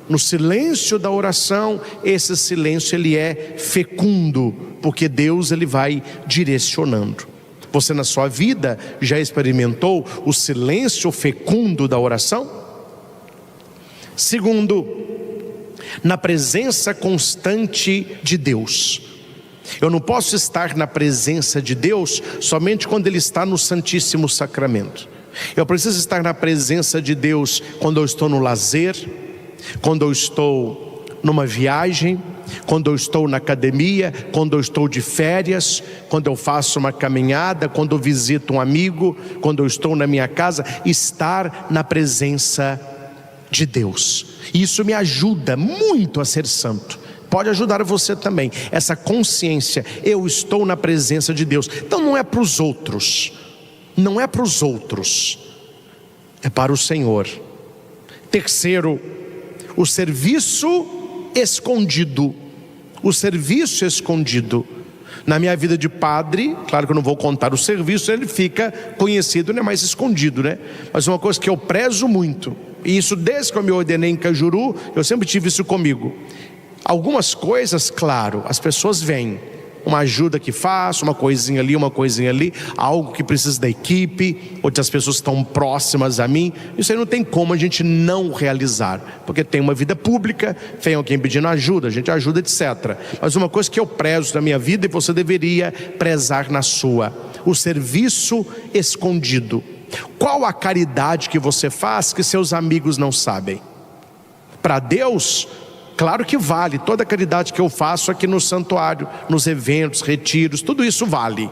no silêncio da oração, esse silêncio ele é fecundo, porque Deus ele vai direcionando. Você na sua vida já experimentou o silêncio fecundo da oração? Segundo, na presença constante de Deus. Eu não posso estar na presença de Deus somente quando Ele está no Santíssimo Sacramento. Eu preciso estar na presença de Deus quando eu estou no lazer, quando eu estou numa viagem, quando eu estou na academia, quando eu estou de férias, quando eu faço uma caminhada, quando eu visito um amigo, quando eu estou na minha casa. Estar na presença de Deus. Isso me ajuda muito a ser santo. Pode ajudar você também. Essa consciência, eu estou na presença de Deus. Então não é para os outros. Não é para os outros. É para o Senhor. Terceiro, o serviço escondido. O serviço escondido. Na minha vida de padre, claro que eu não vou contar o serviço, ele fica conhecido, não é mais escondido, né? Mas uma coisa que eu prezo muito, e isso desde que eu me ordenei em Cajuru, eu sempre tive isso comigo. Algumas coisas, claro, as pessoas veem, uma ajuda que faço, uma coisinha ali, algo que precisa da equipe, outras pessoas estão próximas a mim, isso aí não tem como a gente não realizar, porque tem uma vida pública, tem alguém pedindo ajuda, a gente ajuda, etc. Mas uma coisa que eu prezo na minha vida, e você deveria prezar na sua: o serviço escondido. Qual a caridade que você faz que seus amigos não sabem? Para Deus, claro que vale, toda a caridade que eu faço aqui no santuário, nos eventos, retiros, tudo isso vale.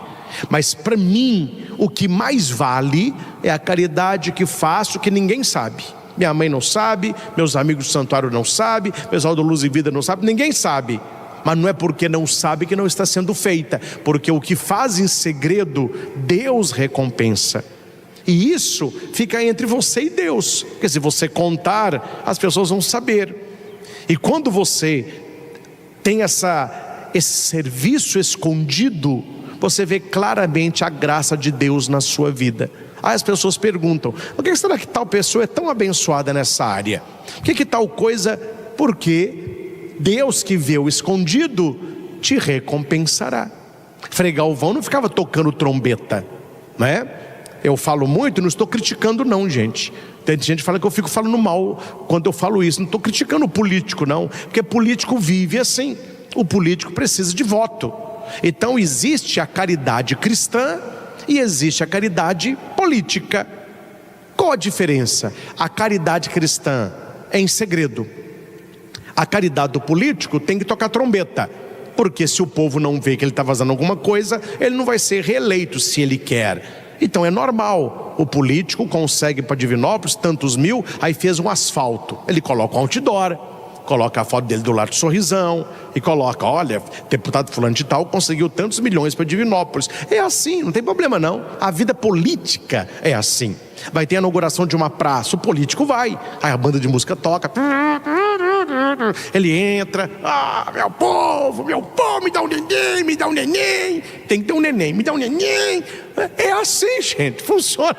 Mas para mim, o que mais vale é a caridade que faço que ninguém sabe. Minha mãe não sabe, meus amigos do santuário não sabem, o pessoal do Luz e Vida não sabe, ninguém sabe. Mas não é porque não sabe que não está sendo feita, porque o que faz em segredo, Deus recompensa. E isso fica entre você e Deus, porque se você contar, as pessoas vão saber. E quando você tem esse serviço escondido, você vê claramente a graça de Deus na sua vida. Aí as pessoas perguntam: por que será que tal pessoa é tão abençoada nessa área? Por que tal coisa? Porque Deus que vê o escondido te recompensará. Frei Galvão não ficava tocando trombeta, né? Eu falo muito, não estou criticando não, gente. Tem gente que fala que eu fico falando mal quando eu falo isso. Não estou criticando o político não, porque político vive assim. O político precisa de voto. Então existe a caridade cristã e existe a caridade política. Qual a diferença? A caridade cristã é em segredo. A caridade do político tem que tocar trombeta, porque se o povo não vê que ele está fazendo alguma coisa, ele não vai ser reeleito se ele quer. Então é normal, o político consegue para Divinópolis tantos mil, aí fez um asfalto, ele coloca um outdoor, coloca a foto dele do lado do sorrisão e coloca: olha, deputado fulano de tal conseguiu tantos milhões para Divinópolis. É assim, não tem problema não. A vida política é assim. Vai ter a inauguração de uma praça, o político vai, aí a banda de música toca, ele entra: ah, meu povo, me dá um neném, tem que ter um neném, me dá um neném. É assim, gente, funciona.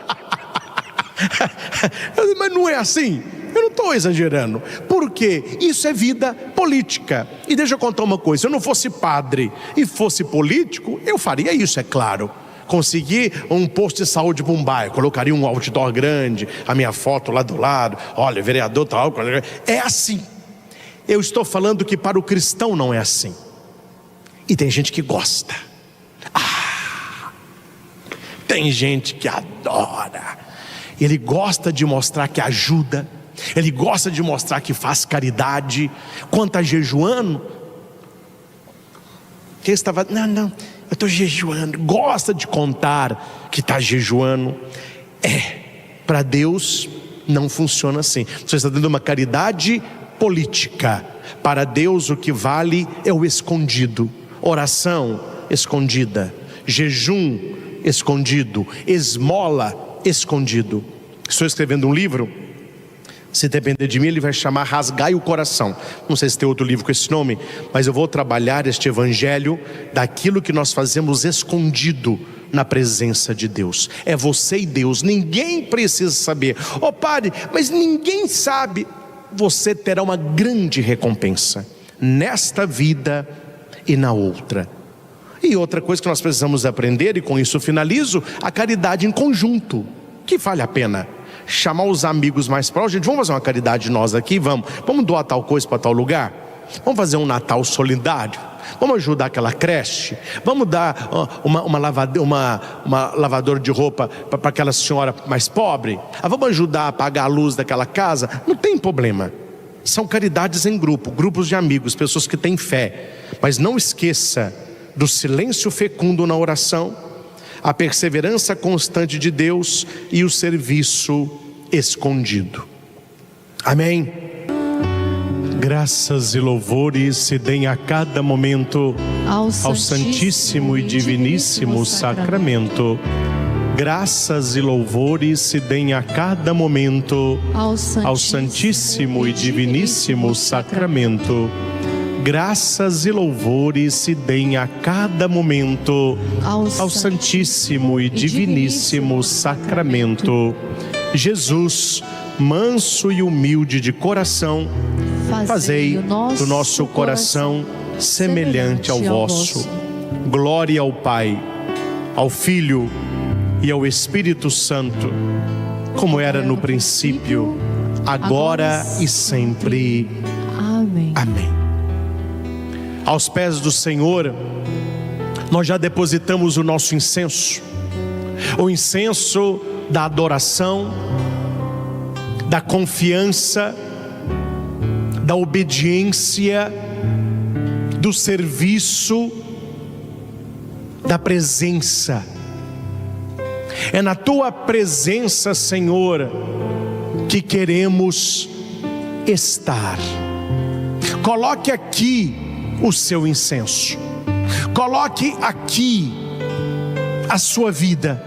Mas não é assim. Eu não estou exagerando, porque isso é vida política. E deixa eu contar uma coisa: se eu não fosse padre e fosse político, eu faria isso, é claro. Consegui um posto de saúde para um bairro, colocaria um outdoor grande, a minha foto lá do lado, olha, vereador tal. É assim. Eu estou falando que para o cristão não é assim. E tem gente que gosta. Tem gente que adora. Ele gosta de mostrar que ajuda, ele gosta de mostrar que faz caridade. Quanto a jejuando, que estava, não, eu estou jejuando, gosta de contar que está jejuando. Para Deus não funciona assim. Você está dando uma caridade política. Para Deus o que vale é o escondido. Oração escondida, jejum escondido, esmola escondido. Estou escrevendo um livro, se depender de mim ele vai chamar Rasgai o Coração. Não sei se tem outro livro com esse nome, mas eu vou trabalhar este evangelho daquilo que nós fazemos escondido na presença de Deus. É você e Deus, ninguém precisa saber. Padre, mas ninguém sabe. Você terá uma grande recompensa nesta vida e na outra. E outra coisa que nós precisamos aprender, e com isso eu finalizo: a caridade em conjunto, que vale a pena. Chamar os amigos mais próximos: gente, vamos fazer uma caridade nós aqui, vamos doar tal coisa para tal lugar, vamos fazer um Natal solidário, vamos ajudar aquela creche, vamos dar uma lavadora de roupa para aquela senhora mais pobre, vamos ajudar a pagar a luz daquela casa. Não tem problema. São caridades em grupo, grupos de amigos, pessoas que têm fé. Mas não esqueça do silêncio fecundo na oração, a perseverança constante de Deus e o serviço escondido. Amém? Graças e louvores se deem a cada momento ao Santíssimo e Diviníssimo Sacramento. Graças e louvores se deem a cada momento ao Santíssimo e Diviníssimo Sacramento. graças e louvores se deem a cada momento ao Santíssimo e Diviníssimo Sacramento. Jesus, manso e humilde de coração, fazei do nosso coração semelhante ao vosso. Glória ao Pai, ao Filho e ao Espírito Santo, como era no princípio, agora e sempre. Amém. Amém. Aos pés do Senhor, nós já depositamos o nosso incenso, o incenso da adoração, da confiança, da obediência, do serviço, da presença. É na tua presença, Senhor, que queremos estar. Coloque aqui o seu incenso, coloque aqui a sua vida,